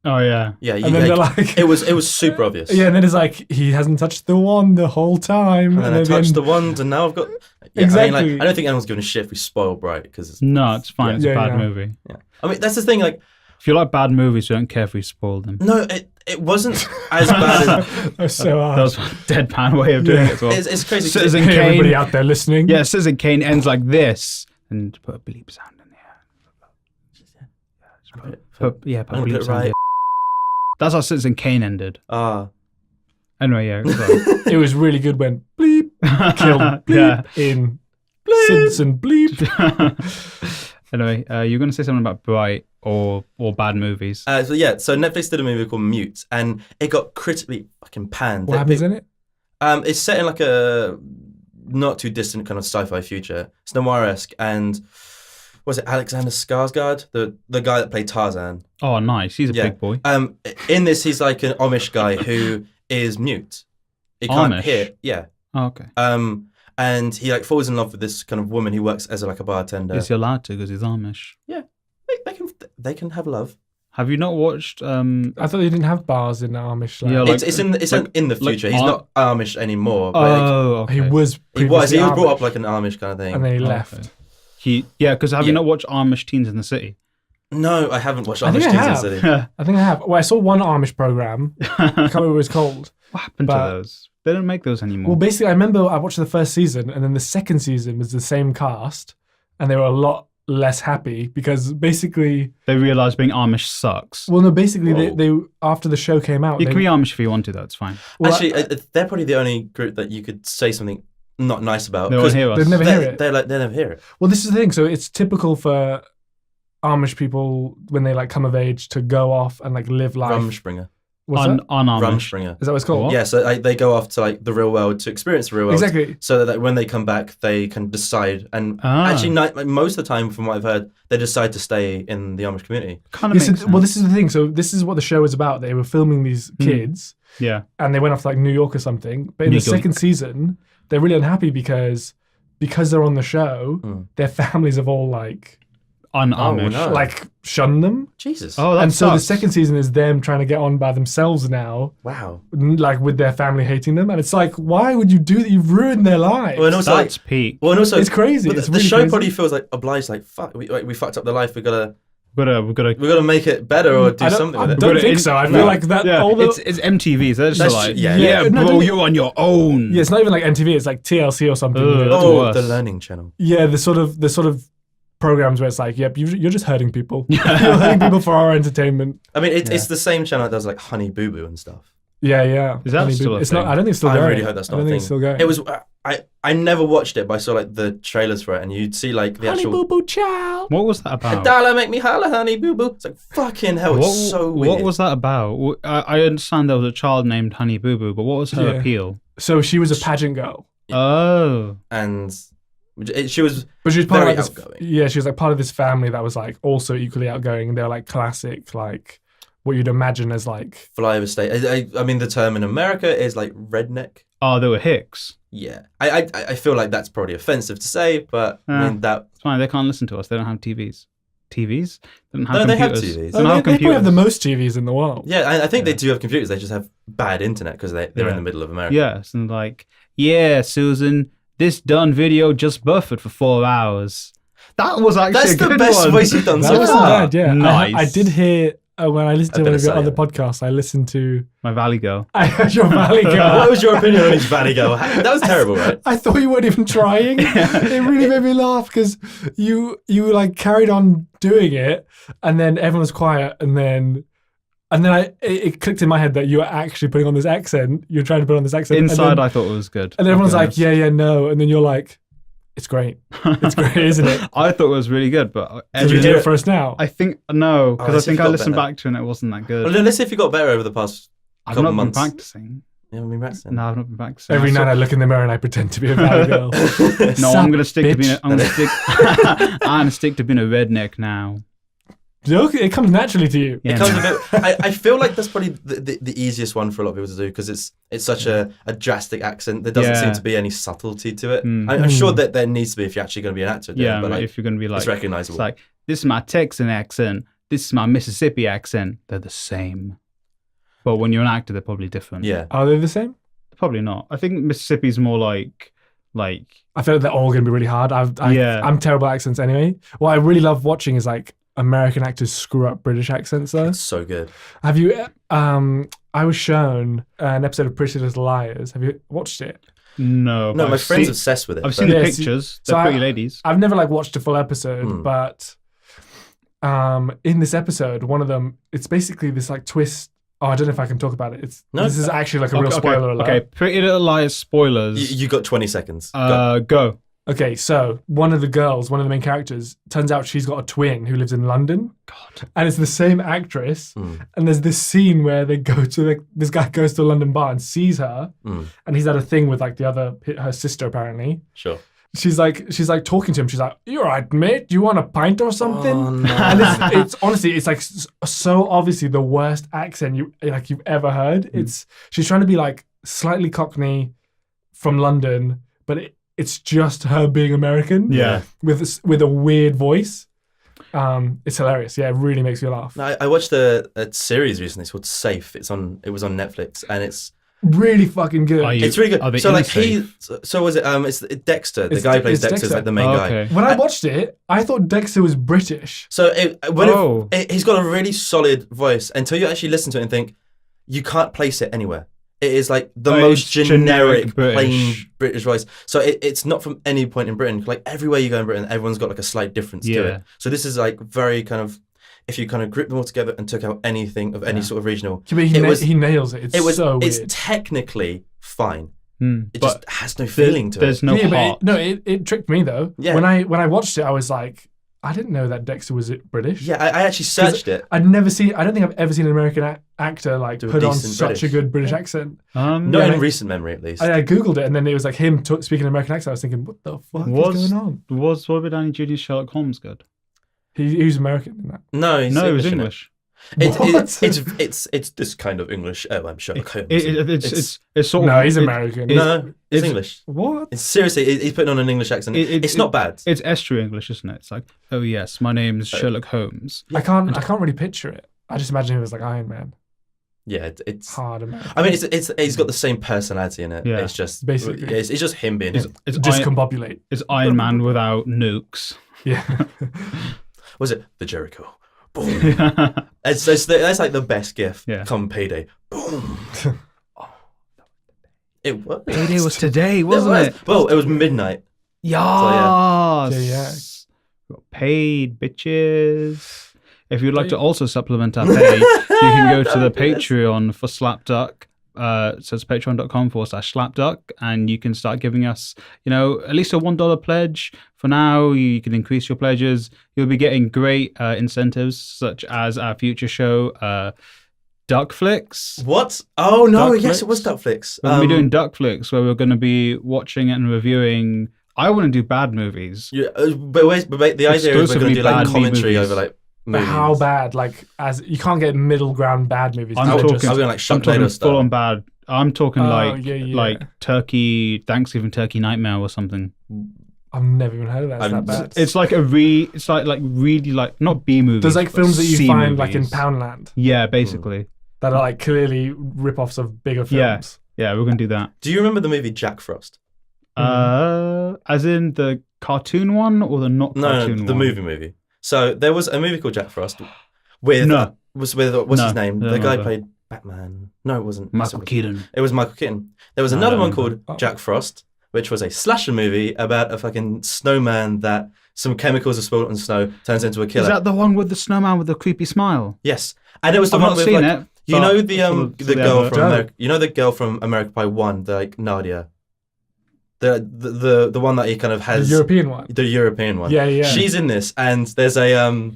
Oh yeah. Yeah, and then they're like, it was super obvious. yeah, and then it's like he hasn't touched the wand the whole time, And then I then touched the wand, and now I've got. Yeah, Exactly. I mean, I don't think anyone's giving a shit if we spoil Bright because No, it's fine. It's Yeah, a bad yeah. movie. yeah. I mean, that's the thing. Like, If you like bad movies, we don't care if we spoil them. no, it wasn't as bad as. That's so hard. That was a deadpan way of doing Yeah. it as well. It's crazy. 'cause Citizen Hey, everybody Kane. out there listening. Yeah, Citizen Kane ends like this, and put a bleep sound in there. Put a I'm gonna put bleep it sound right. in. That's how Citizen Kane ended. Ah, Anyway, yeah. So. It was really good when bleep killed bleep Yeah. in Citizen bleep. Anyway, you're going to say something about Bright or bad movies. so Netflix did a movie called Mute, and it got critically fucking panned. What happens in it? It's set in like a not too distant kind of sci-fi future. It's noir-esque, and was it Alexander Skarsgård, the guy that played Tarzan? Oh, nice. He's a Yeah. big boy. In this, he's like an Amish guy who is mute. He can't Amish? hear. Yeah. Oh, okay. And he like falls in love with this kind of woman who works as like a bartender. Is he allowed to because he's Amish? They can have love. Have you not watched? I thought they didn't have bars in Amish. Like, Yeah, like- It's in the like future. He's not Amish anymore. But Oh, okay. he was. he was. He previously was brought Amish, up like an Amish kind of thing. and then he Oh, left. okay. Because have Yeah. you not watched Amish Teens in the City? No, I haven't watched I think Amish I Teens in have. the City. I think I have. Well, I saw one Amish program. I can't remember what it was called. What happened But- to those? They don't make those anymore. Well, basically, I remember I watched the first season, and then the second season was the same cast, and they were a lot less happy because basically, they realised being Amish sucks. well, no, basically Whoa. they after the show came out, You they, can be Amish if you want to, though. It's fine. well, Actually, they're probably the only group that you could say something not nice about. They won't 'cause hear us. they'd never hear it. they never hear it. Well, this is the thing. So it's typical for Amish people when they like come of age to go off and like live life. Rumspringer. What's that? Un-Amish. Rumspringer. Is that what it's called? What? Yeah, so they go off to like the real world to experience the real world. Exactly. So that when they come back, they can decide. And actually, like, most of the time, from what I've heard, they decide to stay in the Amish community. Kind of makes sense. Well, this is the thing. So this is what the show is about. They were filming these kids, Yeah. and they went off to like New York or something. But in New the York. second season, they're really unhappy because they're on the show, their families have all like Un-Amish. no. like shunned them. Jesus. Oh, that And so the sucks. second season is them trying to get on by themselves now, Wow. like with their family hating them. And it's like, why would you do that? You've ruined their lives. Well, and also, That's peak. well, and also, It's crazy. But It's the really show crazy. probably feels like obliged. Like, fuck, we fucked up the life. We gotta We've got to. make it better or do something with I it. don't But think it- so. I no. feel like that. Yeah, Although, it's MTV. So That's- like, yeah, yeah, no, bro, don't- you're on your own. yeah, it's not even like MTV. It's like TLC or something. Ugh. weird. That's Oh, worse. the Learning Channel. Yeah, the sort of programs where it's like, yep, you're just hurting people. You're hurting people for our entertainment. I mean, it's the same channel that does like Honey Boo Boo and stuff. Yeah, yeah. Is that Honey still Boo- a It's thing? not. I don't think it's still I going. really hope that's not I don't a think thing. it's still going. It was. I never watched it, but I saw like the trailers for it, and you'd see like the Honey actual. boo boo child. What was that about? Dollar make me holla, honey boo boo. It's like fucking hell. It's so weird. What was that about? I understand there was a child named Honey Boo Boo, but what was her appeal? So she was a pageant girl. Oh. And she was But she was part very of like outgoing. Yeah, she was like part of this family that was like also equally outgoing. And they were like classic, like what you'd imagine as like flyover state. I mean, the term in America is like redneck. Oh, they were Hicks. Yeah, I feel like that's probably offensive to say, but I mean that. It's fine. They can't listen to us. They don't have TVs. TVs? They don't have No, they have computers. TVs. They don't have they probably have computers. the most TVs in the world. Yeah, I think they do have computers. They just have bad internet because they're in the middle of America. Yes, and like, yeah, Susan, this done video just buffered for 4 hours. That was actually That's a good the best one. voice you've done That so wasn't far. bad, yeah. Nice. I did hear when I listened to I one of your better other say podcasts, I listened to My Valley Girl. I heard your Valley Girl. What was your opinion on his Valley Girl? That was terrible, right? I thought you weren't even trying. It really made me laugh because you like carried on doing it, and then everyone was quiet, and then it clicked in my head that you were actually putting on this accent. You're trying to put on this accent. Inside, and then, I thought it was good. and everyone's I'll be like, yeah, no, and then you're like, it's great. It's great, isn't it? I thought it was really good, but Did you do it for us now? I think no, because let's I think see if I you got listened better. back to it and it wasn't that good. Well, let's see if you got better over the past I've couple not months. been practicing. You haven't been practicing? No, I've not been practicing. Every night I look in the mirror and I pretend to be a Valley Girl. No, I'm gonna stick to being. bitch. I'm gonna stick to being a redneck now. Look, it comes naturally to you. Yeah, It comes man. a bit. I feel like that's probably the easiest one for a lot of people to do because it's such a drastic accent. There doesn't Yeah. seem to be any subtlety to it. Mm. I'm sure that there needs to be if you're actually going to be an actor. doing it, Yeah, but like, if you're gonna be like, it's recognizable. it's like this is my Texan accent. This is my Mississippi accent. They're the same. But when you're an actor, they're probably different. yeah. Are they the same? Probably not. I think Mississippi's more like I feel like they're all going to be really hard. Yeah. I'm terrible at accents anyway. What I really love watching is like American actors screw up British accents though. It's so good. Have you, I was shown an episode of Pretty Little Liars. Have you watched it? no. No, but my I've friend's seen- obsessed with it. I've but- seen the Yeah, pictures. so They're pretty I- ladies. I've never like watched a full episode, Mm. but in this episode, one of them, it's basically this like twist. Oh, I don't know if I can talk about it. This is actually like a real spoiler alert. Okay, Pretty Little Liars spoilers. You got 20 seconds. Go. Go. Okay, so one of the girls, one of the main characters, turns out she's got a twin who lives in London. God. And it's the same actress. Mm. And there's this scene where they go to this guy goes to a London bar and sees her, Mm. and he's had a thing with like her sister apparently. Sure. She's like talking to him. She's like, "You alright, mate? Do you want a pint or something?" Oh, no. And it's honestly, it's like so obviously the worst accent you've ever heard. She's trying to be like slightly Cockney from London, but it's just her being American. Yeah. With a weird voice. It's hilarious. Yeah, it really makes me laugh. No, I watched a series recently. It's called Safe. It was on Netflix, and it's Really fucking good. Are you- it's really Are they good. So in like Safe? so was it? It's Dexter. The It's- guy who plays it's Dexter is Dexter. like the main Oh, guy. okay. When I watched it, I thought Dexter was British. So Oh. he's got a really solid voice until you actually listen to it and think you can't place it anywhere. It is like the Oh, most it's generic generic, plain British. British voice. So it's not from any point in Britain. Like everywhere you go in Britain, everyone's got like a slight difference to Yeah. it. So this is like very kind of, if you kind of group them all together and took out anything of any sort of regional, Yeah, but he nails it. It's so weird. it's technically fine. It But just has no feeling to there's it. no yeah, heart. but it tricked me though. Yeah. When I watched it, I was like, I didn't know that Dexter was British. Yeah, I actually searched it. I don't think I've ever seen an American actor like Do a put on decent such British. a good British accent. Not Yeah, in recent memory, at least. I googled it and then it was like him speaking American accent. I was thinking, what the fuck is going on? Was Robert Downey Jr.'s Sherlock Holmes good? He's American in that. No, he's No, it was in it. English. It's this kind of English. Oh, I'm Sherlock Holmes. It's sort of No, he's American. No, it's it's- English. What? It's seriously, he's putting on an English accent. It's not bad. It's estuary English, isn't it? It's like, oh yes, my name's Sherlock Holmes. I can't really picture it. I just imagine him as like Iron Man. Yeah, it's. Hard American. I mean, it's he's got the same personality in it. Yeah. It's just Basically. it's just him being him. It's Discombobulate. It's Iron Man without nukes. Yeah. Was it the Jericho? Boom. That's like the best gift. Yeah. Come payday. Boom. It was. Payday was today, It wasn't was. it? Well, it was midnight. Yes. Got paid, bitches. If you'd like to also supplement our pay, you can go to the Patreon for Slapduck. So it's patreon.com/SlapDuck, and you can start giving us, at least a $1 pledge. For now, you can increase your pledges. You'll be getting great incentives, such as our future show, Duckflix. What? Oh no! Duckflix. Yes, it was Duckflix. We're going to be doing Duckflix, where we're going to be watching and reviewing. I want to do bad movies. Yeah, but the idea is we're going to do like commentary over like. But how bad? Like, as you can't get middle ground bad movies. I'm talking full on bad. I'm talking like turkey Thanksgiving turkey nightmare or something. I've never even heard of that. It's that bad. It's like it's like really like not B movies. There's like films that you C find movies. like in Poundland. Yeah, basically. That are like clearly rip-offs of bigger films. Yeah, we're gonna do that. Do you remember the movie Jack Frost? As in the cartoon one or the not cartoon one? No, the movie. So there was a movie called Jack Frost with what's his name? The guy played Batman. No, it wasn't. Michael Keaton. It was Michael Keaton. There was another one called Jack Frost, which was a slasher movie about a fucking snowman that some chemicals are spilled on snow, turns into a killer. Is that the one with the snowman with the creepy smile? Yes, and it was the I've one not with seen like, it. you know the girl from America. You know the girl from America Pie 1, like Nadia. The one that he kind of has. The European one. The European one. Yeah. She's in this, and there's a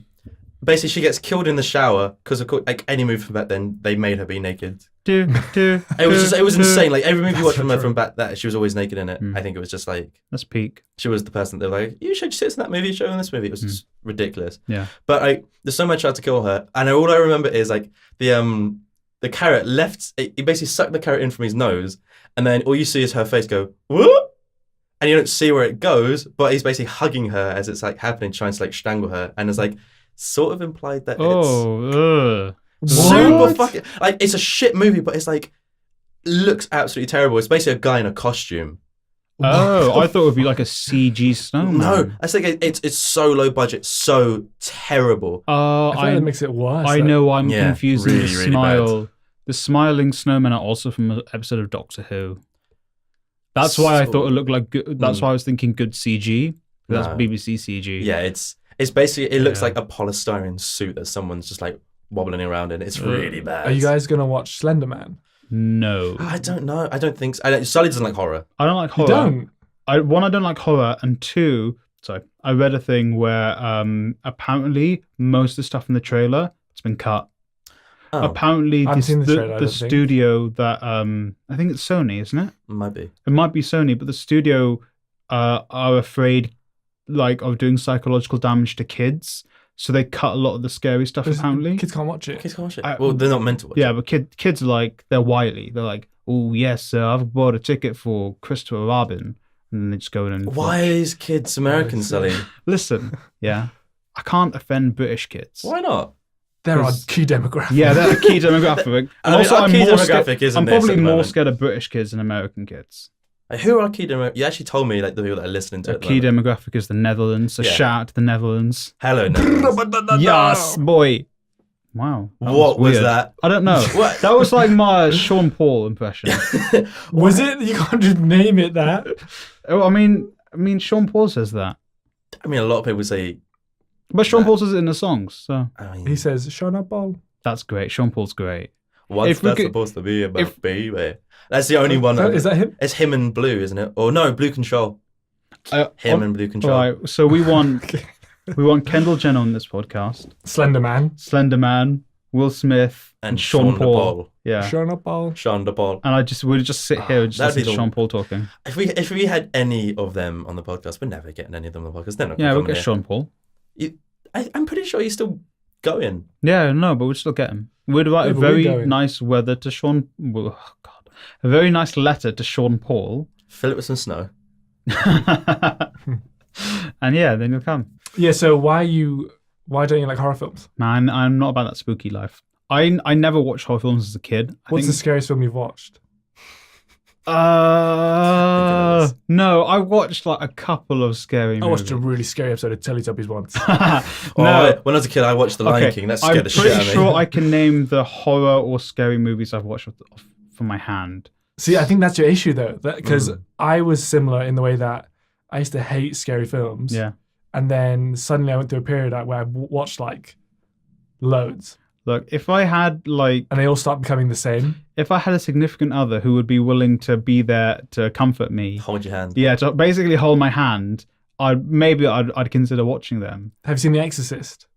basically she gets killed in the shower because of like any movie from back then they made her be naked. It was insane. Like every movie you watched from her from back that she was always naked in it. I think it was just like that's peak. She was the person that they were like, you should sit in that movie, show in this movie. It was just ridiculous. Yeah. But like there's so much tried to kill her, and all I remember is like the carrot left. He basically sucked the carrot in from his nose, and then all you see is her face go whoop. And you don't see where it goes, but he's basically hugging her as it's like happening, trying to like strangle her, and it's like sort of implied that it's super fucking like it's a shit movie, but it's like looks absolutely terrible. It's basically a guy in a costume. Oh, I thought it would be like a CG snowman. No, I think it's so low budget, so terrible. I feel like that makes it worse. I know I'm confusing really, the really smile. bad. The smiling snowmen are also from an episode of Doctor Who. That's why I thought it looked like good. That's why I was thinking good CG. That's BBC CG. Yeah, it's basically it looks like a polystyrene suit that someone's just like wobbling around in. It's really bad. Are you guys gonna watch Slender Man? No, I don't know. I don't think so. Sully doesn't like horror. I don't like horror. You don't? I don't like horror, and two, I read a thing where apparently most of the stuff in the trailer has been cut. Oh. Apparently, the studio that I think it's Sony, isn't it? Might be. It might be Sony, but the studio are afraid, like, of doing psychological damage to kids, so they cut a lot of the scary stuff. Apparently, kids can't watch it. Well, they're not meant to watch it. Yeah, but kids are like they're wily. They're like, oh yes, I've bought a ticket for Christopher Robin, and then they just go in and. Why is kids American, Sully? Listen, I can't offend British kids. Why not? They're our key demographic. Yeah, they're a key demographic. And also, I'm probably more scared of British kids than American kids. Who are our key demographic? You actually told me like the people that are listening to it. Key demographic is the Netherlands. So shout out to the Netherlands. Hello, Netherlands. Yes, boy. Wow. What was that? I don't know. That was like my Sean Paul impression. Was it? You can't just name it that. Oh, I mean, Sean Paul says that. I mean, a lot of people say. But Sean Paul says it in the songs, so he says Sean Paul. That's great. Sean Paul's great. What's that supposed to be about, baby? That's the only one. Is that him? It's him and Blue, isn't it? Or no, Blue Control. Him and Blue Control. All right. So we want Kendall Jenner on this podcast. Slender Man, Will Smith, and Sean Paul. Yeah. Sean Paul. And we'd just sit here and just listen to Sean Paul talking. If we had any of them on the podcast, we're never getting any of them on the podcast. They're not. Yeah, we'll get Sean Paul. I'm pretty sure he's still going. Yeah, no, but we'd still get him. We'd write a very nice weather to Sean. Oh God, a very nice letter to Sean Paul. Fill it with some snow. And then you'll come. Yeah. So why don't you like horror films? Man, I'm not about that spooky life. I never watched horror films as a kid. What's the scariest film you've watched? No, I watched like a couple of scary movies. I watched a really scary episode of Teletubbies once. No, when I was a kid, I watched The Lion King. That scared the shit out of me. I'm pretty sure I can name the horror or scary movies I've watched from my hand. See, I think that's your issue though, because I was similar in the way that I used to hate scary films. Yeah. And then suddenly I went through a period where I watched like loads. Look, if I had like, and they all start becoming the same. if I had a significant other who would be willing to be there to comfort me, Hold your hand. yeah, to basically hold my hand, I'd consider watching them. Have you seen The Exorcist?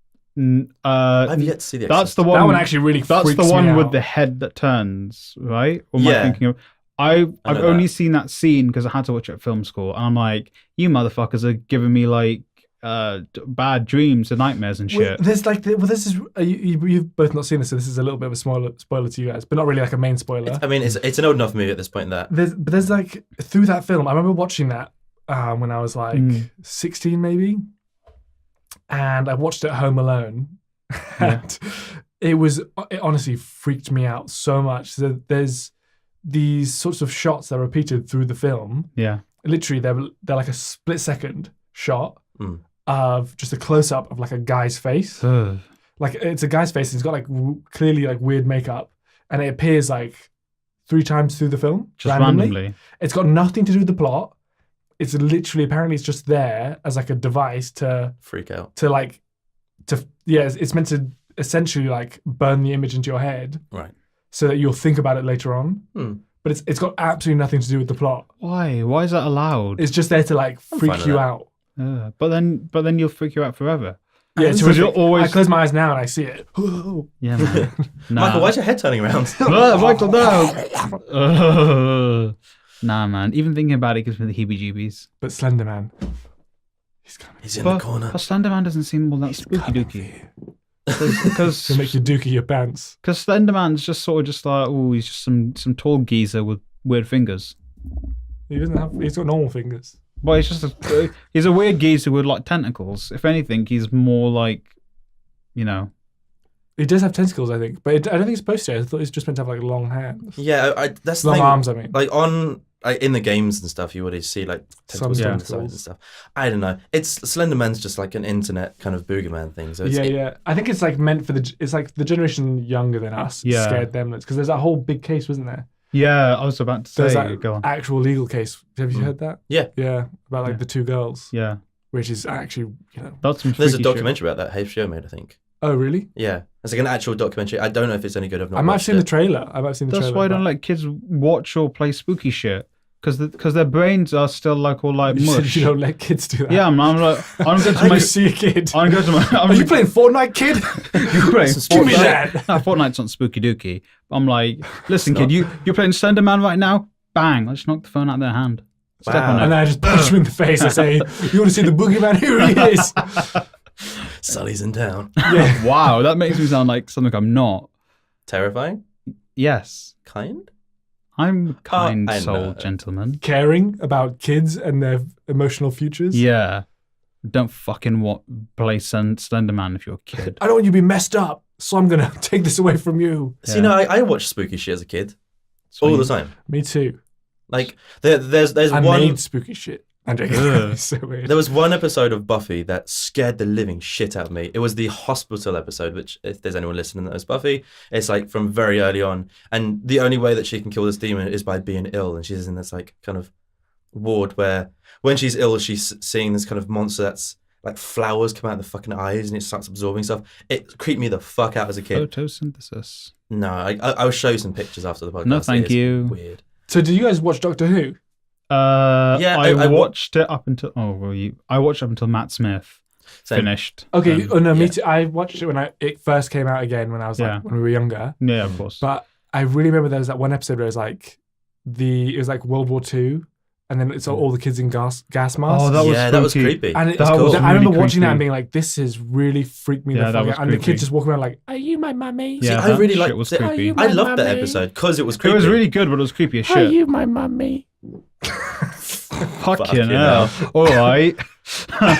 I've yet to see the That's Exorcist. the one. That one actually really That's freaks the me one with out. the head that turns, right? Or am I Yeah. thinking of? I've I know only that. seen that scene because I had to watch it at film school, and I'm like, you motherfuckers are giving me like bad dreams and nightmares and shit. There's like, this is you've both not seen this, so this is a little bit of a spoiler to you guys, but not really like a main spoiler. It's an old enough movie at this point that There's like through that film, I remember watching that when I was like 16 maybe, and I watched it at home alone, and it honestly freaked me out so much. So there's these sorts of shots that are repeated through the film. Yeah. Literally, they're like a split second shot of just a close up of like a guy's face. Like it's a guy's face. He's got like clearly like weird makeup, and it appears like 3 times through the film. Just randomly. It's got nothing to do with the plot. It's literally apparently it's just there as like a device to freak out. It's meant to essentially like burn the image into your head, Right. so that you'll think about it later on. But it's got absolutely nothing to do with the plot. Why? Why is that allowed? It's just there to like freak fine with you that. out. But then you'll freak you out forever. Yeah, Because because you're always. I close my eyes now and I see it. Yeah, man. Nah. Michael, why's your head turning around? Michael, no. Nah, man. Even thinking about it gives me the heebie-jeebies. But Slender Man, he's coming. He's in the corner. But Slender Man doesn't seem all that spooky dooky. Because To make you dookie your pants. Slender Man's just sort of just like, oh, he's just some tall geezer with weird fingers. He's got normal fingers. Well, he's a weird geezer with like tentacles. If anything, he's more like, you know. He does have tentacles, I think, but I don't think it's supposed to. I thought he's just meant to have like long hands. Yeah, that's the Long thing. arms, I mean. Like in the games and stuff, you always see like tentacles Some on the side and stuff. I don't know. Slender Man's just like an internet kind of boogeyman thing. So Yeah. I think it's like meant for it's like the generation younger than us. Yeah. Scared them because there's that whole big case, wasn't there? Yeah, I was about to There's say. that Go on. actual legal case. Have you heard that? Yeah. Yeah, about like the 2 girls, Yeah, which is actually, that's some. there's a freaky documentary about that HBO made, I think. Oh, really? Yeah, it's like an actual documentary. I don't know if it's any good. I've not I might have watched seen it. the trailer. Shit. That's why I don't let kids watch or play spooky shit because their brains are still like all like You said mush. you don't let kids do that. Yeah, I'm like, I'm going to I my. see a kid. I'm going to my. Are you playing Fortnite, kid? You're playing Give me that. No, Fortnite's not spooky dooky. I'm like, listen, kid, you're playing Slender Man right now. Bang! I just knocked the phone out of their hand. Step Wow. on And it. then I just punch him in the face and say, "You want to see the boogeyman? Here he is." Sully's in town. Yeah. Wow, that makes me sound like something I'm not. Terrifying? Yes, Kind? I'm a kind I soul know. gentleman. Caring about kids and their emotional futures. Yeah. Don't fucking play Slender Man if you're a kid. I don't want you to be messed up, so I'm gonna take this away from you. See, no, I watched spooky shit as a kid. All the time. Me too. Like, there's I one... made spooky shit. I'm joking. Ugh. It's so weird. There was one episode of Buffy that scared the living shit out of me. It was the hospital episode, which, if there's anyone listening that knows Buffy, it's like from very early on. And the only way that she can kill this demon is by being ill. And she's in this like kind of ward where when she's ill, she's seeing this kind of monster that's like flowers come out of the fucking eyes and it starts absorbing stuff. It creeped me the fuck out as a kid. Photosynthesis. No, I'll show you some pictures after the podcast. No, thank It is you. Weird. So, did you guys watch Doctor Who? Yeah, I watched it up until I watched up until Matt Smith Same. finished. Okay. Oh no, me yeah. too. I watched it when it first came out again when I was Yeah. when we were younger. Yeah, of course. But I really remember there was that one episode where it was like World War II, and then it's all the kids in gas masks. Oh, that was that was spooky. creepy. And That's that cool. was I remember really watching that and creepy. being like, "This has really freaked me Yeah, the that fuck was out." And the creepy. kids just walking around like, "Are you my mummy?" Yeah, I really that liked shit was it. creepy. you- I My loved that mummy. episode because it was It creepy. was really good, but it was creepy as Are shit. you my mummy? Fucking hell. All right. I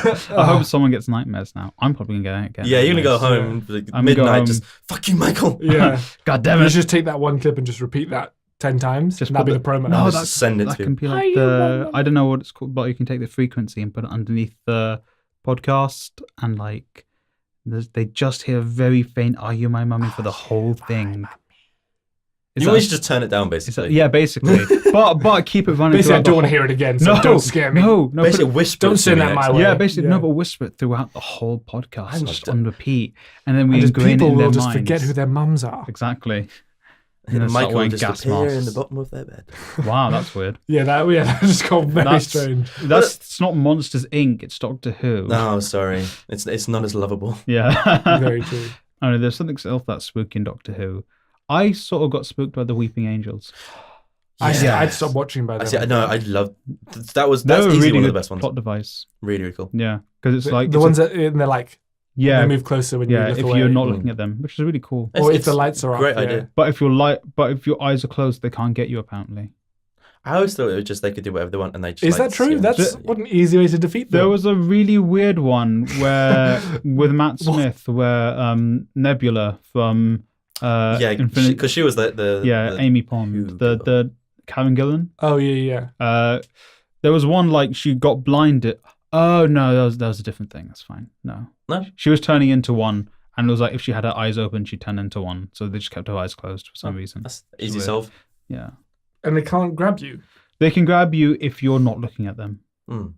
hope someone gets nightmares now. I'm probably going to get Yeah, you're gonna go nightmares. home like, I'm gonna go midnight, home. just fuck you, Michael. Yeah. God damn You it. just take that one clip and just repeat that 10 times. Just and that'd be put the promo. No, Just send it that to can him. be Are like you my I don't know what it's called, but you can take the frequency and put it underneath the podcast, and like they just hear a very faint "Are you my mummy?" for the whole thing. You always just turn it down, basically. Yeah, basically. but keep it running. Basically, I throughout don't want to hear it again, so don't scare me. No, basically whisper. Don't send that my way. Yeah, basically, no, but whisper it throughout the whole podcast, just on repeat, and then we And ingrain it people in their will just minds. forget who their mums are. Exactly. And then start Michael wearing just gas appear in masks. the bottom of their bed. Wow, that's weird. That just got very strange. It's not Monsters Inc. It's Doctor Who. No, sorry. It's not as lovable. Yeah. Very true. I know there's something else that's spooky in Doctor Who. I sort of got spooked by the Weeping Angels. I'd stopped watching by then. I love that's They're a easily really one of the good best ones. plot device. Really, really cool. Yeah, because it's like the ones that and they're like yeah, they move closer when you look if away. you're not looking at them, which is really cool. Or if It's the lights are off. great idea. But if your eyes are closed, they can't get you. Apparently, I always thought it was just they could do whatever they want and they just. Is that true? That's what an easy way to defeat them. there was a really weird one where with Matt Smith, where Nebula from Infinity, because she was the Amy Pond, the Karen Gillan. Oh yeah. There was one like she got blinded. Oh no, that was a different thing. That's fine. No, she was turning into one, and it was like if she had her eyes open, she'd turn into one. So they just kept her eyes closed for some reason. That's easy solve. Yeah, And they can't grab you. they can grab you if you're not looking at them. Mm.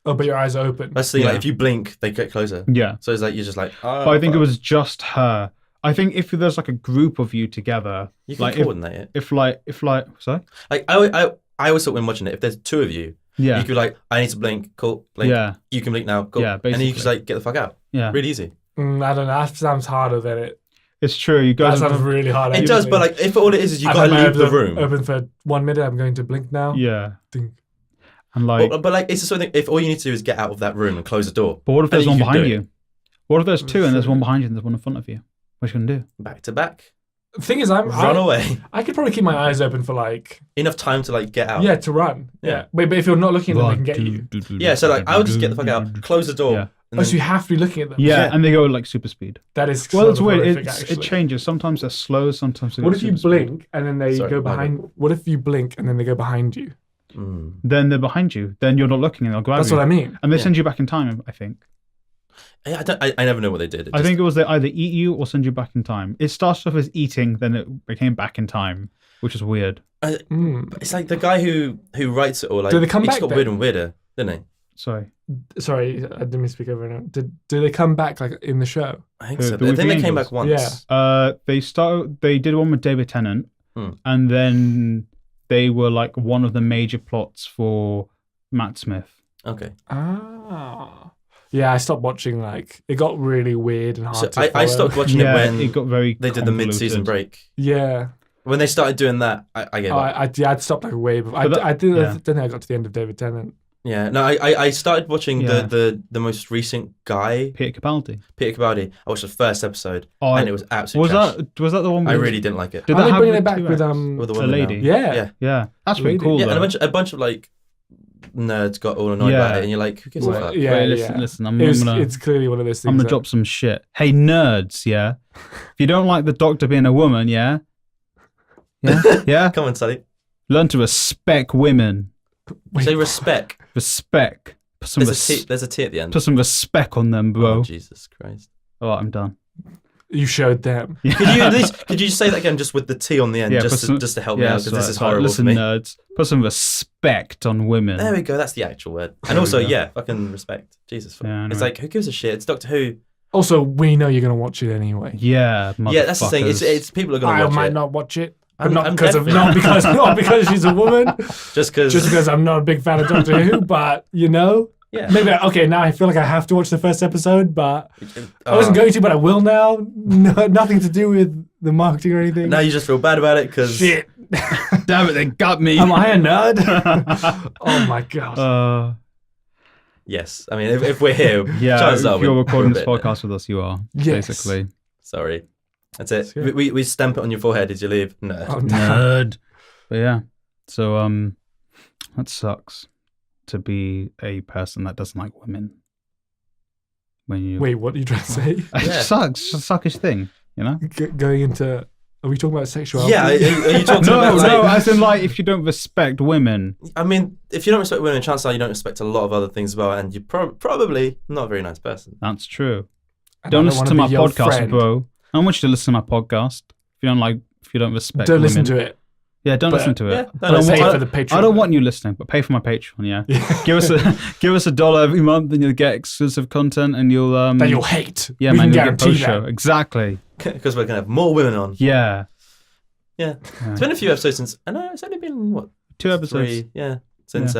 Oh, but your eyes are open. That's the thing. Like if you blink, they get closer. Yeah, So it's like you're just like. Oh, but I think it was just her. I think if there's like a group of you together, You can like coordinate it. if sorry, Like I always thought when watching it, if there's two of you, yeah, you could be like, I need to blink, cool, blink. yeah, You can blink now, cool. Yeah, And then you basically. just like get the fuck out. yeah. Really easy. I don't know. That sounds harder than it. It's true. You That guys, sounds really hard. It does, but like if all it is you I've gotta had my leave the eyes room. Open for 1 minute. I'm going to blink now. yeah, Ding. and like, But like it's the sort of thing. If all you need to do is get out of that room and close the door, but what if there's I one think you could behind do you? What if there's two and there's one behind you and there's one in front of you? What are you gonna do? back to back, The thing is, run away. I could probably keep my eyes open for like Enough time to like get out. to run. Yeah. Yeah. But if you're not looking at them, they can get you. Yeah, so like I would just get the fuck out, close the door. Yeah. And Oh, so you have to be looking at them. Yeah, Yeah. and they go like super speed. That is Well, it's sort of weird. horrific, It actually. changes. Sometimes they're slow. Sometimes they go What if you super speed. blink and then they Sorry, go my behind? What if you blink and then they go behind you? Mm. Then they're behind you. Then you're not looking and they'll grab That's you. what I mean. And they Yeah. send you back in time. I think. I never know what they did. I think it was they either eat you or send you back in time. It starts off as eating, then it became back in time, which is weird. It's like the guy who writes it all. Like Do they come it just back got weird then? and weirder, didn't he? Sorry. Sorry, I didn't mean to speak over now. Do they come back like in the show? I think The so. I think they Weeping came back Angels. once. Yeah. They did one with David Tennant, and then they were like one of the major plots for Matt Smith. Okay. Ah. Yeah, I stopped watching. Like it got really weird and hard So to I follow. stopped watching Yeah, it when it got very they did the mid-season convoluted. break. Yeah. When they started doing that, I gave up. I'd stopped like way before. But that- I didn't yeah. think I got to the end of David Tennant. Yeah, no, I started watching Yeah. the most recent guy, Peter Capaldi. Peter Capaldi. I watched the first episode, Oh, and it was absolutely trash. was that the one? I with- really didn't like it. Did Are that they have bringing the it back two with acts? With the a woman lady? now. Yeah. Yeah, that's really Lady. cool. Yeah, though. and a bunch of like nerds got all annoyed Yeah. about it, and you're like, who gives a fuck? Yeah, Wait, yeah. listen. It's clearly one of those things. I'm gonna that- drop some shit. Hey, nerds, yeah. If you don't like the Doctor being a woman, yeah, yeah. Come on, Sally. Learn to respect women. Say respect. Respect. Put some, There's a T at the end. put some respect on them, bro. Oh, Jesus Christ. Oh, I'm done. You showed them. Could you at least could you say that again just with the T on the end, Yeah, just put some- to help me out because sorry, this is sorry. horrible Listen, for me. nerds. Put some respect on women. There we go. That's the actual word. And There also, we go. yeah, fucking respect. Jesus. Yeah, It's anyway. like who gives a shit? It's Doctor Who. Also, we know you're gonna watch it anyway. Yeah, Yeah, that's the thing. motherfuckers. It's people are gonna I watch might it not watch it, but I'm not because definitely- not because she's a woman. just because. Just because I'm not a big fan of Doctor Who. But you know, Yeah. maybe okay. Now I feel like I have to watch the first episode, but I Oh. wasn't going to, but I will now. No, nothing to do with the marketing or anything. Now you just feel bad about it because. Shit. Damn it, they got me. Am I a nerd? Oh my god. Yes, I mean if we're here, Yeah, chances are if you're we're recording a this bit podcast with us, you are, Yes. basically. Sorry, that's it. good. We stamp it on your forehead as you leave. No. Oh, no. Nerd. But yeah, so that sucks to be a person that doesn't like women. When you Wait, what are you trying to say? it Yeah. sucks. It's a suckish thing, you know. Going into. Are we talking about sexuality? Yeah, are you talking No, about like? no, as in like if you don't respect women. I mean, if you don't respect women, chances are you don't respect a lot of other things as well, and you're probably not a very nice person. That's true. And I Don't listen wanna to my be your podcast, friend. bro. I don't want you to listen to my podcast. If you don't like if you don't respect Don't listen women. to it. Yeah, don't But- listen to it. Yeah, I don't pay want- for the Patreon. I don't want you listening, but pay for my Patreon. Yeah, give us $1 every month, and you'll get exclusive content, and you'll that you'll hate. yeah, we man, can you'll get guarantee post that. show exactly. Because we're gonna have more women on. Yeah, Yeah. It's been a few episodes since. I know it's only been what 2 episodes. 3. Yeah, since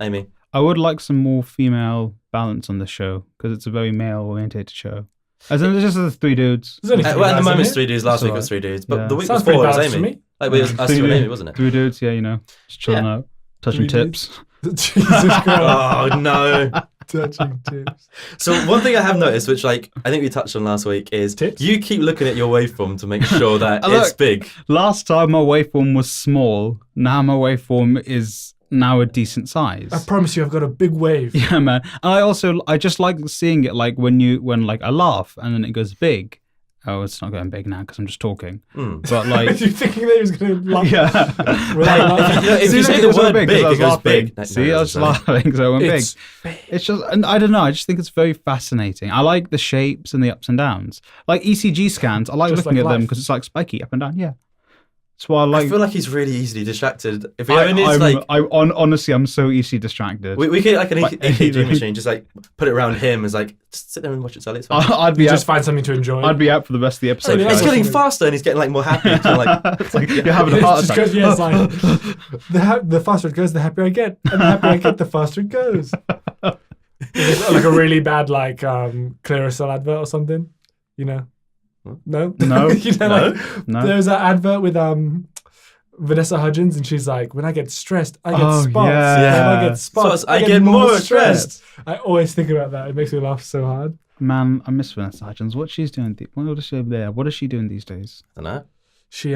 Amy. I would like some more female balance on this show because it's a very male orientated show. As in, it's just the 3 dudes. There's only 3 Well, at the guys, moment it's isn't 3 dudes. Last That's week was 3 dudes, but Yeah. the week Sounds pretty before it was balanced Amy. to me. Like it was us 2 and Amy, wasn't it? 3 dudes, yeah, you know, just chilling out, touching 3 tips. it? Jesus Christ. Oh no. Touching tips. So one thing I have noticed, which like I think we touched on last week, is Tips? you keep looking at your waveform to make sure that Look. it's big. Last time my waveform was small. Now my waveform is now a decent size. I promise you, I've got a big wave. Yeah, man. And I just like seeing it like when like I laugh and then it goes big. Oh, it's not going big now because I'm just talking. But like, you thinking that he was going to laugh? yeah. Were they laughing? If you See, say it the was word big, big, 'cause I it was goes laughing. big. No, See, no, I was sorry. laughing, so it went It's big. It's just, and I don't know. I just think it's very fascinating. I like the shapes and the ups and downs. Like ECG scans, I like Just looking like at them life. because it's like spiky up and down. Yeah, that's why I I like. feel like he's really easily distracted. If he ever needs like, honestly, I'm so easily distracted. we could like an Like EKG anything. machine, just like put it around him as like just sit there and watch it, Sally. It's fine. I'd be You out. just find something to enjoy. I'd be out for the rest of the episode. yeah, It's that's getting what- faster and he's getting like more happy. It's like, It's like you're having a It's heart just attack. goes, yeah, it's like the faster it goes, the happier I get, and the happier I get, the faster it goes. Like a really bad like Clearasil advert or something, you know? No, No. you know, No. like, No. there's that advert with Vanessa Hudgens, and she's like, "When I get stressed, I get Oh, spots. yeah. When I get spots, I get more stressed." I always think about that. It makes me laugh so hard. Man, I miss Vanessa Hudgens. What she's doing? What is she over there? What is she doing these days? I don't know. She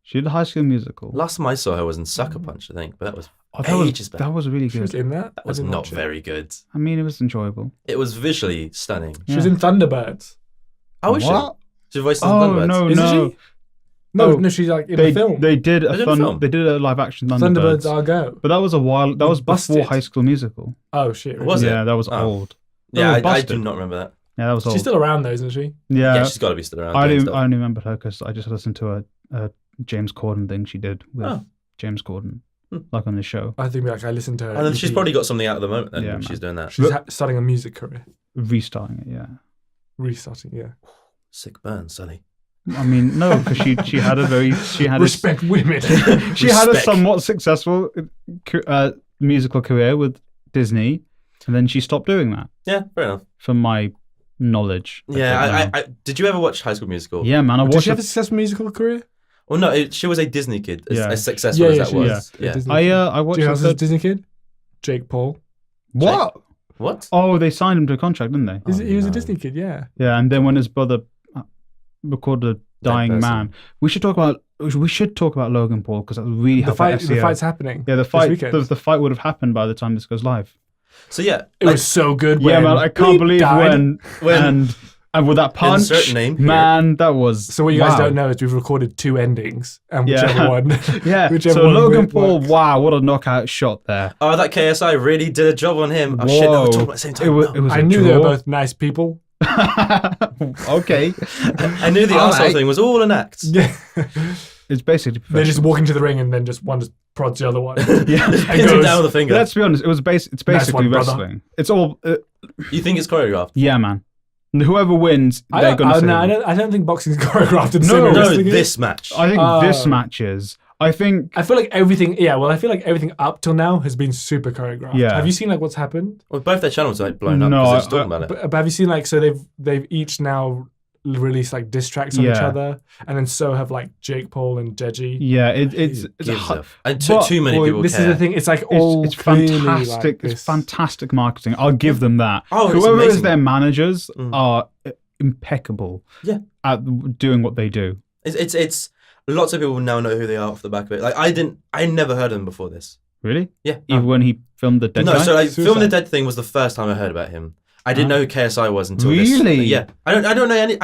She did a High School Musical. Last time I saw her was in Sucker Punch, I think, but that was Oh, that ages back. that was really she was good. in that. That was not very good. I mean, it was enjoyable. It was visually stunning. She was in Thunderbirds. Oh, is she? What? She voiced in Oh Thunderbirds. no, Isn't no. she? No, Oh, no, she's like in They the film. they did They a did a fun. film. They did a live action Thunderbirds. Thunderbirds are go. But that was a while. That was before Busted. High School Musical. Oh shit! Was it? Yeah, that was Oh. old. Yeah, Oh, I do Busted. not remember that. Yeah, that was old. She's still around though, isn't she? yeah, Yeah, she's got to be still around. I doing only stuff. I only remembered her because I just listened to a James Corden thing she did with Oh. James Corden, Hmm. like on the show. I think like I listened to her. And then she's EP. probably got something out at the moment then Yeah, when man. she's doing that. She's starting a music career, Restarting it. Yeah. restarting. Yeah. Sick burn, Sally. I mean, no, because she had a very she had Respect women. a she had a Respect. somewhat successful musical career with Disney, and then she stopped doing that. Yeah, fair enough. From my knowledge. Yeah, I did you ever watch High School Musical? Yeah, man, I Did watched. she have a successful musical career? Well, no, she was a Disney kid, Yeah. as successful as that she was. is. Yeah. Disney I kid. I Do watched. you know who's a the- Disney kid? Jake Paul. What? What? Oh, they signed him to a contract, didn't they? He was no. a Disney kid. Yeah. Yeah, and then when his brother recorded a dying person. man, we should talk about Logan Paul because that really The helped fight. SEO. The fight's happening. Yeah, the this fight. weekend. The fight would have happened by the time this goes live. So yeah, It like, was so good. Yeah, when man, I can't he believe died. when and with that punch, Insert name here. man, that was So what you guys wow. don't know is we've recorded 2 endings, and Yeah. whichever one. Yeah, whichever so one Logan Paul, works. wow, what a knockout shot there. oh, that KSI really did a job on him. Oh shit, no, we're talking about the same time. It was, No. it was I a knew they were draw. both nice people. Okay, I knew the All arsehole right. thing was all an act. Yeah. it's basically They just professional. walk into the ring and then just one just prods the other one. Yeah, Pins him goes- down with a finger. let's be honest, it's basically one, brother. wrestling. It's all You think it's choreographed? yeah, man. Whoever wins, I they're don't, gonna say. I don't think boxing's choreographed in the No, same way No, wrestling is. this match. I think Oh. this match is. I think I feel like everything. Yeah, well, I feel like everything up till now has been super choreographed. Yeah. Have you seen like what's happened? Well, both their channels are like blown up No, because they're just I- talking about it. But have you seen like so they've each now released like diss tracks on each Yeah. other, and then so have like Jake Paul and Deji. yeah, it's a Gives hu- a f- and but, too many Boy, people this care. is the thing. It's like all it's clearly fantastic. Like It's fantastic marketing. I'll give them that. Oh, it's Whoever is amazing. their managers Mm. are impeccable. Yeah. At doing what they do. It's lots of people now know who they are off the back of it. Like I never heard of them before this. Really? Yeah. Even when he filmed the dead No, guy. so like Suicide. Film the Dead thing was the first time I heard about him. I didn't know who KSI was until this. Really? Yeah. I don't know any.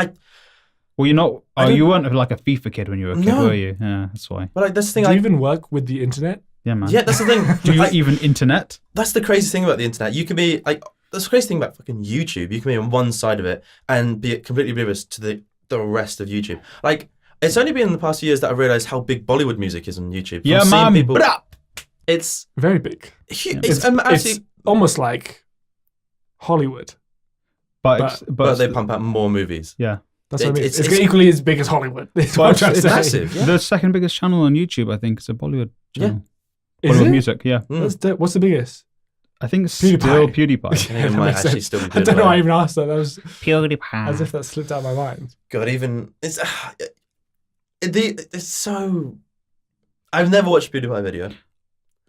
Well, you're not. I Oh, don't- you weren't like a FIFA kid when you were a kid, No. were you? Yeah, that's why. But like that's the thing. Do you I, even work with the internet? Yeah, man. yeah, that's the thing. Do you Like, even internet? that's the crazy thing about the internet. You can be like that's the crazy thing about fucking YouTube. You can be on one side of it and be completely oblivious to the rest of YouTube. Like It's only been in the past few years that I realised how big Bollywood music is on YouTube. Yeah, From seeing man. people, it's Very big. huge. It's Actually, almost like Hollywood. but they pump out more movies. yeah. That's what I mean. It's It's equally as big as Hollywood. That's what I'm trying to It's say. massive. Yeah. The second biggest channel on YouTube, I think, is a Bollywood channel. Is Bollywood it? music, yeah. What's the biggest? I think it's PewDiePie. still PewDiePie. I think Yeah, it that might makes actually sense. still be. I don't know why I PewDiePie. even asked that. That was PewDiePie. as if that slipped out of my mind. God, even it's so. I've never watched a PewDiePie video.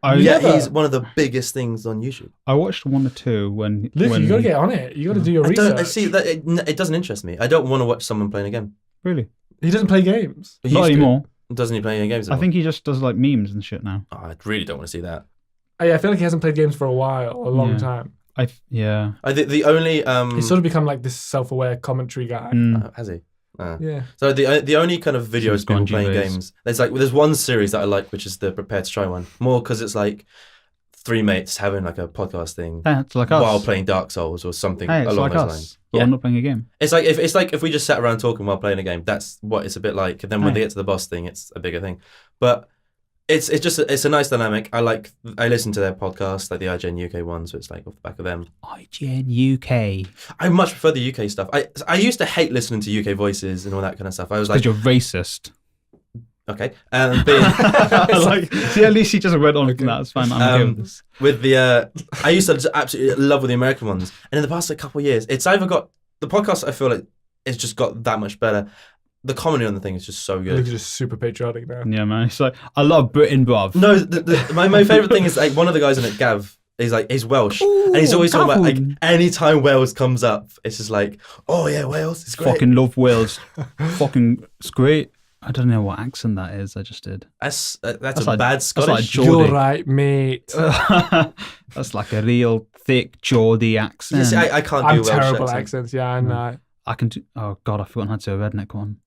Yeah. Never. He's one of the biggest things on YouTube. I watched 1 or 2 when. Luke, you got to get on it. You got to do your I research. don't see that it doesn't interest me. I don't want to watch someone playing a game. Really? He doesn't play games. He Not used to. anymore. Doesn't he play any games I anymore? think he just does like memes and shit now. Oh, I really don't want to see that. I feel like he hasn't played games for a while, a long Yeah. time. Yeah. I think the only He's sort of become like this self-aware commentary guy. has he? Yeah. So the only kind of videos He's of people gone playing G-Ways. games. There's one series that I like, which is the Prepare to Try one. More because it's like 3 mates having like a podcast thing Yeah, it's like us. while playing Dark Souls or something Hey, it's along like those us. lines. But Yeah. we're not playing a game. It's like if we just sat around talking while playing a game. That's what it's a bit like. And then when they get to the boss thing, it's a bigger thing. But it's a nice dynamic. I listen to their podcast, like the IGN UK ones, so it's like off the back of them. IGN UK. I much prefer the UK stuff. I used to hate listening to UK voices and all that kind of stuff. I was Because like, you're racist. okay. See, at least he just went on with that. It's fine. I'm okay with this. With the I used to just absolutely love with the American ones, and in the past couple of years, it's either got the podcast. I feel like it's just got that much better. The comedy on the thing is just so Luke's good. just super patriotic now. Yeah, man. It's like, I love Britain, bruv. No, my favorite thing is like one of the guys in it, Gav. He's Welsh, and he's always talking about like anytime Wales comes up, it's just like, oh yeah, Wales, it's great. Fucking love Wales. It's great. I don't know what accent that is. I just did. That's That's a like- bad that's like Scottish. Geordie. You're right, mate. That's like a real thick Geordie accent. You see, I can't do I'm Welsh terrible accent. accents. Yeah, I know. I can do. Oh God, I forgot how to do a redneck one.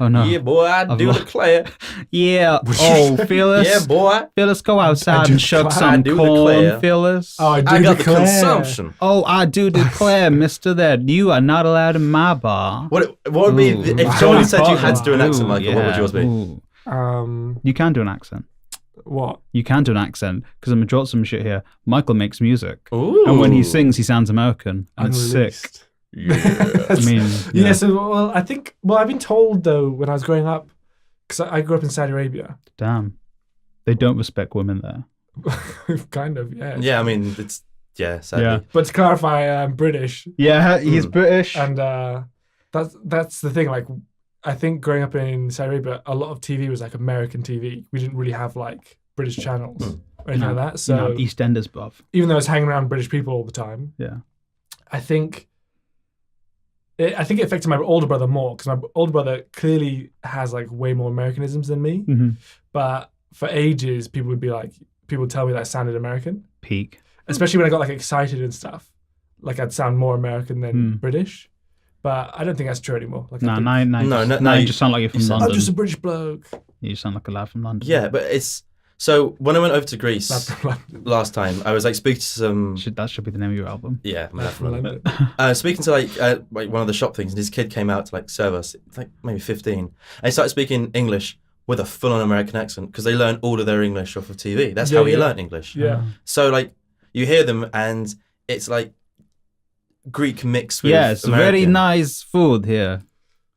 Oh no. Yeah, boy, I I've do lo- declare. Yeah. Oh, Phyllis. Yeah, boy, Phyllis, go I outside do and shuck declare. I some do corn, declare. Phyllis. Oh, I do I got the declare. consumption. Oh, I do declare, Mister, that you are not allowed in my bar. What would be Ooh. if Johnny said you had to do an accent, Ooh, Michael? What would yeah. yours be? Ooh. You can do an accent. What? You can do an accent because I'm gonna jot some shit here. Michael makes music, Ooh. and when he sings, he sounds American, and it's sick. Unreleased. I mean, Yeah. So, well, I think. Well, I've been told though when I was growing up, because I grew up in Saudi Arabia. damn, they don't respect women there. Kind of, yeah. Yeah, I mean it's sadly. Yeah. But to clarify, I'm British, Yeah, he's British. and that's the thing. Like, I think growing up in Saudi Arabia, a lot of TV was like American TV. We didn't really have like British channels or anything like that. So no, EastEnders, bruv. even though I was hanging around British people all the time, Yeah. I think it affected my older brother more because my older brother clearly has like way more Americanisms than me. Mm-hmm. But for ages, people would tell me that I sounded American, Peak. especially when I got like excited and stuff. Like I'd sound more American than Mm. British. But I don't think that's true anymore. Like, I Nah, think now you just sound like you're from you sound- London. I'm just a British bloke. You sound like a lad from London. Yeah, but it's so when I went over to Greece That's from London. last time, I was like speaking to some That should be the name of your album. yeah, man That's from from London. London. Speaking to like one of the shop things, and his kid came out to like serve us. It's like maybe 15, and he started speaking English with a full-on American accent because they learn all of their English off of TV. That's how we learn English. Yeah. So like you hear them, and it's like Greek mixed with Yeah, it's American. very nice food here.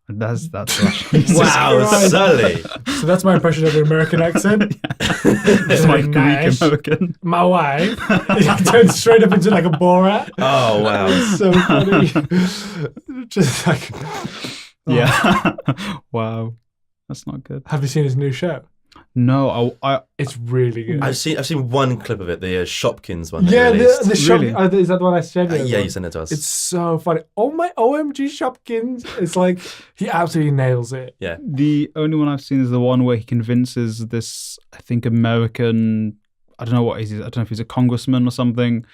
That's Russian. Wow, Christ. Sully. So that's my impression of the American accent. It's Very like nice. Greek American. My wife. It turns straight up into like a Borat. Oh wow. It's so funny. Just like, Yeah. Wow. That's not good. have you seen his new show? No, I It's really good. I've seen one clip of it, the Shopkins one. They Yeah, released. the shop. Really? Is that the one I shared? with Yeah, everyone? you sent it to us. It's so funny. Oh my OMG Shopkins. It's like he absolutely nails it. yeah. the only one I've seen is the one where he convinces this, I think, American. I don't know what he is. I don't know if he's a congressman or something.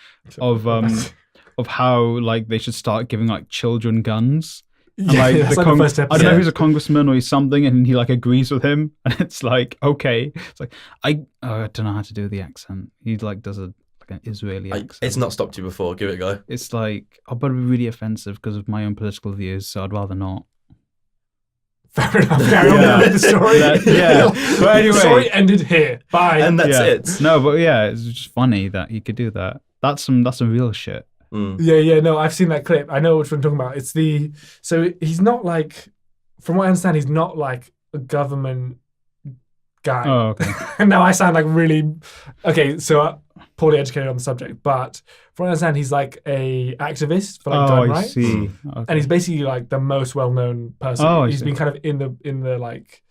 Of how like they should start giving like children guns. And, Yeah, like, that's the like the first I don't know if episode. he's a congressman or he's something, and he like agrees with him, and it's like okay. It's like I don't know how to do the accent. He like does like an Israeli accent. It's not stopped you before. Give it a go. It's like I'll probably be really offensive because of my own political views, so I'd rather not. Fair enough. Carry on with the story. But anyway, the story ended here. Bye. And that's it. No, but it's just funny that he could do that. That's some real shit. Yeah. No, I've seen that clip. I know which one I'm talking about. So he's not like, from what I understand, he's not like a government guy. Oh, okay. And now I sound like really so poorly educated on the subject, but from what I understand, he's like a activist for like gun rights. I see. Okay. And he's basically like the most well-known person. Oh, I he's see. been kind of in the like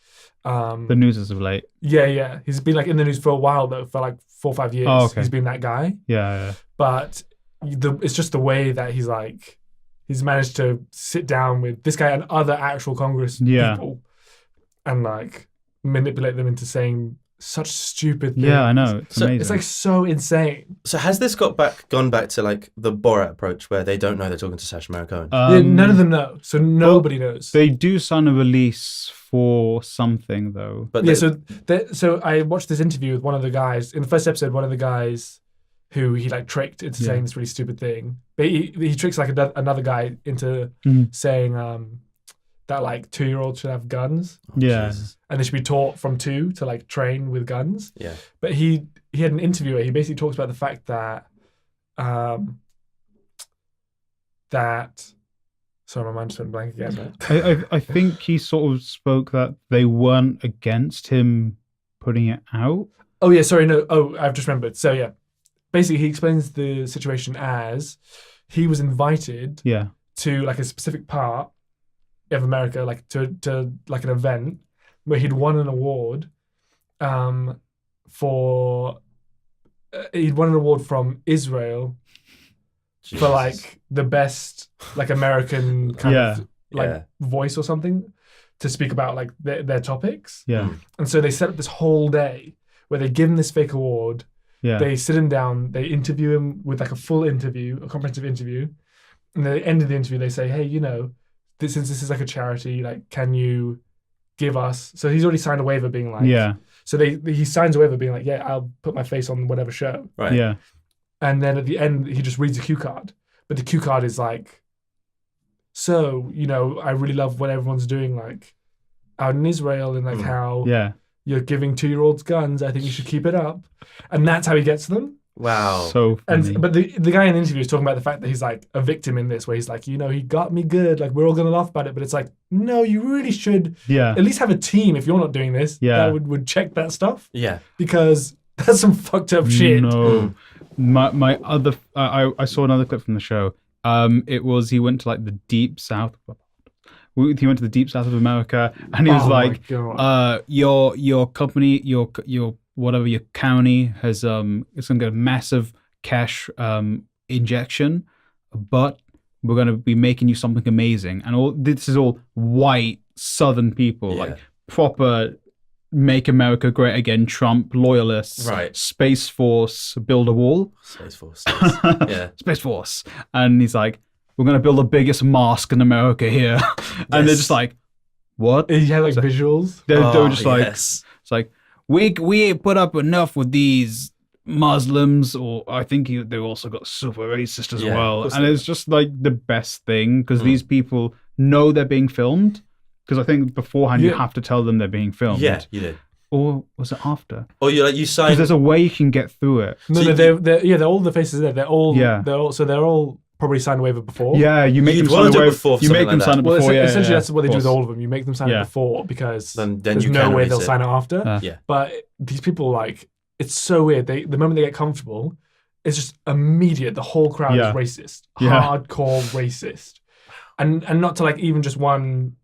the news as of late. Yeah. He's been like in the news for a while though, for like 4 or 5 years. Oh, okay. He's been that guy. Yeah. But it's just the way that he's managed to sit down with this guy and other actual Congress people and like manipulate them into saying such stupid things. Yeah, I know. It's amazing. It's like so insane. So has this gone back to like the Borat approach where they don't know they're talking to Sacha Baron Cohen? None of them know. So nobody knows. They do sign a release for something though. But so I watched this interview with one of the guys in the first episode. One of the guys who he like tricked into saying this really stupid thing. But he tricks like another guy into saying that like 2-year-olds should have guns. Jesus. And they should be taught from 2 to like train with guns. Yeah. But he had an interview where he basically talks about the fact that sorry, my mind just went blank again. I think he sort of spoke that they weren't against him putting it out. Oh yeah, sorry, no. Oh, I've just remembered. So yeah, basically he explains the situation as he was invited to like a specific part of America, like to like an event where he'd won an award from Israel for like the best like American kind of like voice or something to speak about like their topics. Yeah. And so they set up this whole day where they give him this fake award. Yeah. They sit him down, they interview him with like a full interview, a comprehensive interview. And at the end of the interview, they say, hey, since this is like a charity, like, can you give us? So he's already signed a waiver being like, so he signs a waiver being like, yeah, I'll put my face on whatever show. Right. Yeah. And then at the end, he just reads a cue card. But the cue card is like, so, I really love what everyone's doing, like, out in Israel and like how you're giving 2-year-olds guns. I think you should keep it up. And that's how he gets them. Wow. So funny. But the guy in the interview is talking about the fact that he's like a victim in this, where he's like, he got me good. Like, we're all gonna laugh about it, but it's like, no, you really should at least have a team if you're not doing this. That would check that stuff. Yeah. Because that's some fucked up shit. No. My other I saw another clip from the show. It was he went to like the deep south. He went to the deep south of America, and he was like, your company, your whatever your county has it's gonna get a massive cash injection, but we're gonna be making you something amazing. And this is all white Southern people, like proper Make America Great Again Trump loyalists, right? Space Force, build a wall. Space Force, Space Force. And he's like, we're gonna build the biggest mosque in America here. And they're just like, what? He had like visuals. They were just like, it's like, we put up enough with these Muslims, or I think they also got super racist as well. And it's just like the best thing because these people know they're being filmed. Because I think beforehand you have to tell them they're being filmed. Yeah, you did. Or was it after? Or you sign. Because there's a way you can get through it. No, they're all the faces there. They're all probably signed a waiver before. Yeah, you make them sign a waiver. You make them sign it before. Well, essentially that's what they do with all of them. You make them sign it before because then there's no way they'll sign it after. But these people, like, it's so weird. The moment they get comfortable, it's just immediate. The whole crowd is racist, hardcore racist, and not to like even just one,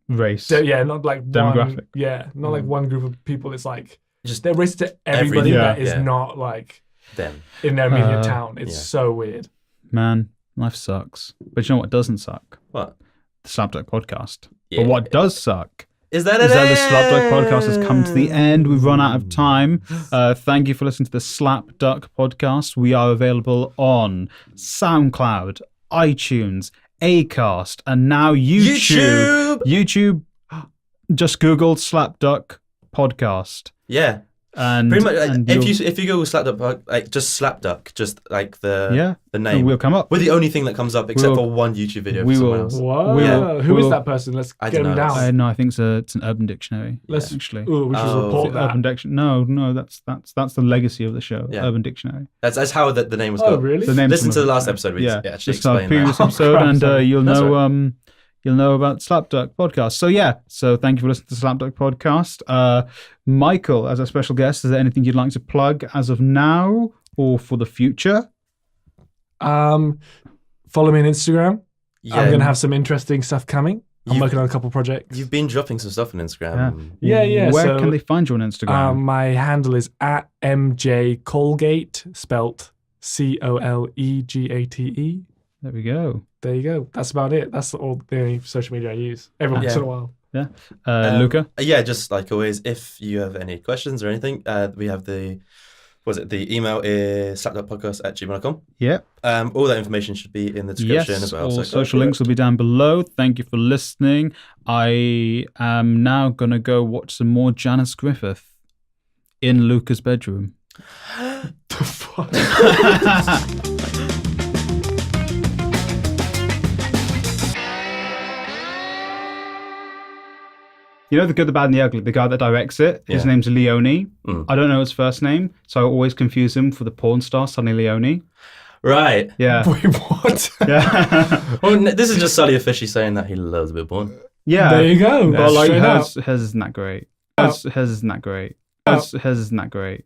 race. Not like demographic. Not like one group of people. It's like just they're racist to everybody that is not like them in their immediate town. It's so weird. Man, life sucks. But you know what doesn't suck? What? The Slapduck podcast. But what does suck is that the Slapduck podcast has come to the end. We've run out of time. Thank you for listening to the Slapduck podcast. We are available on SoundCloud, iTunes, Acast, and now YouTube. YouTube. Just Google Slapduck podcast. Yeah. And Pretty much, and if you go with SlapDuck, like just SlapDuck, just like the name, we'll come up. we're the only thing that comes up except for one YouTube video for someone else. Whoa. Who is that person? Let's get him down. No, I think it's an Urban Dictionary. Actually. Ooh, we should report that. Urban Dictionary. No, that's the legacy of the show. Yeah. Urban Dictionary. That's how the name was Oh, called. really? Listen to the last episode. We actually just our explained previous that. episode, and you'll That's know you'll know about Slapduck podcast. So thank you for listening to the Slapduck podcast. Michael, as our special guest, is there anything you'd like to plug as of now or for the future? Follow me on Instagram. Yeah. I'm gonna have some interesting stuff coming. I'm working on a couple projects. You've been dropping some stuff on Instagram. Yeah. Where can they find you on Instagram? My handle is @MJ Colgate, spelt COLEGATE. There we go. There you go. That's about it. That's the only social media I use every once in a while. Yeah. Luca? Yeah, just like always, if you have any questions or anything, we have the email is slapduckpodcast@gmail.com. Yeah. All that information should be in the description as well. All So social links will be down below. Thank you for listening. I am now going to go watch some more Janice Griffith in Luca's bedroom. The fuck? You know The Good, the Bad, and the Ugly? The guy that directs it, his name's Leone. I don't know his first name, so I always confuse him for the porn star Sonny Leone. Right. Yeah. Wait, what? Yeah. Well, this is just Sully officially saying that he loves a bit of porn. Yeah. There you go. But like Straight up. hers isn't that great. Hers isn't that great. Hers isn't that great.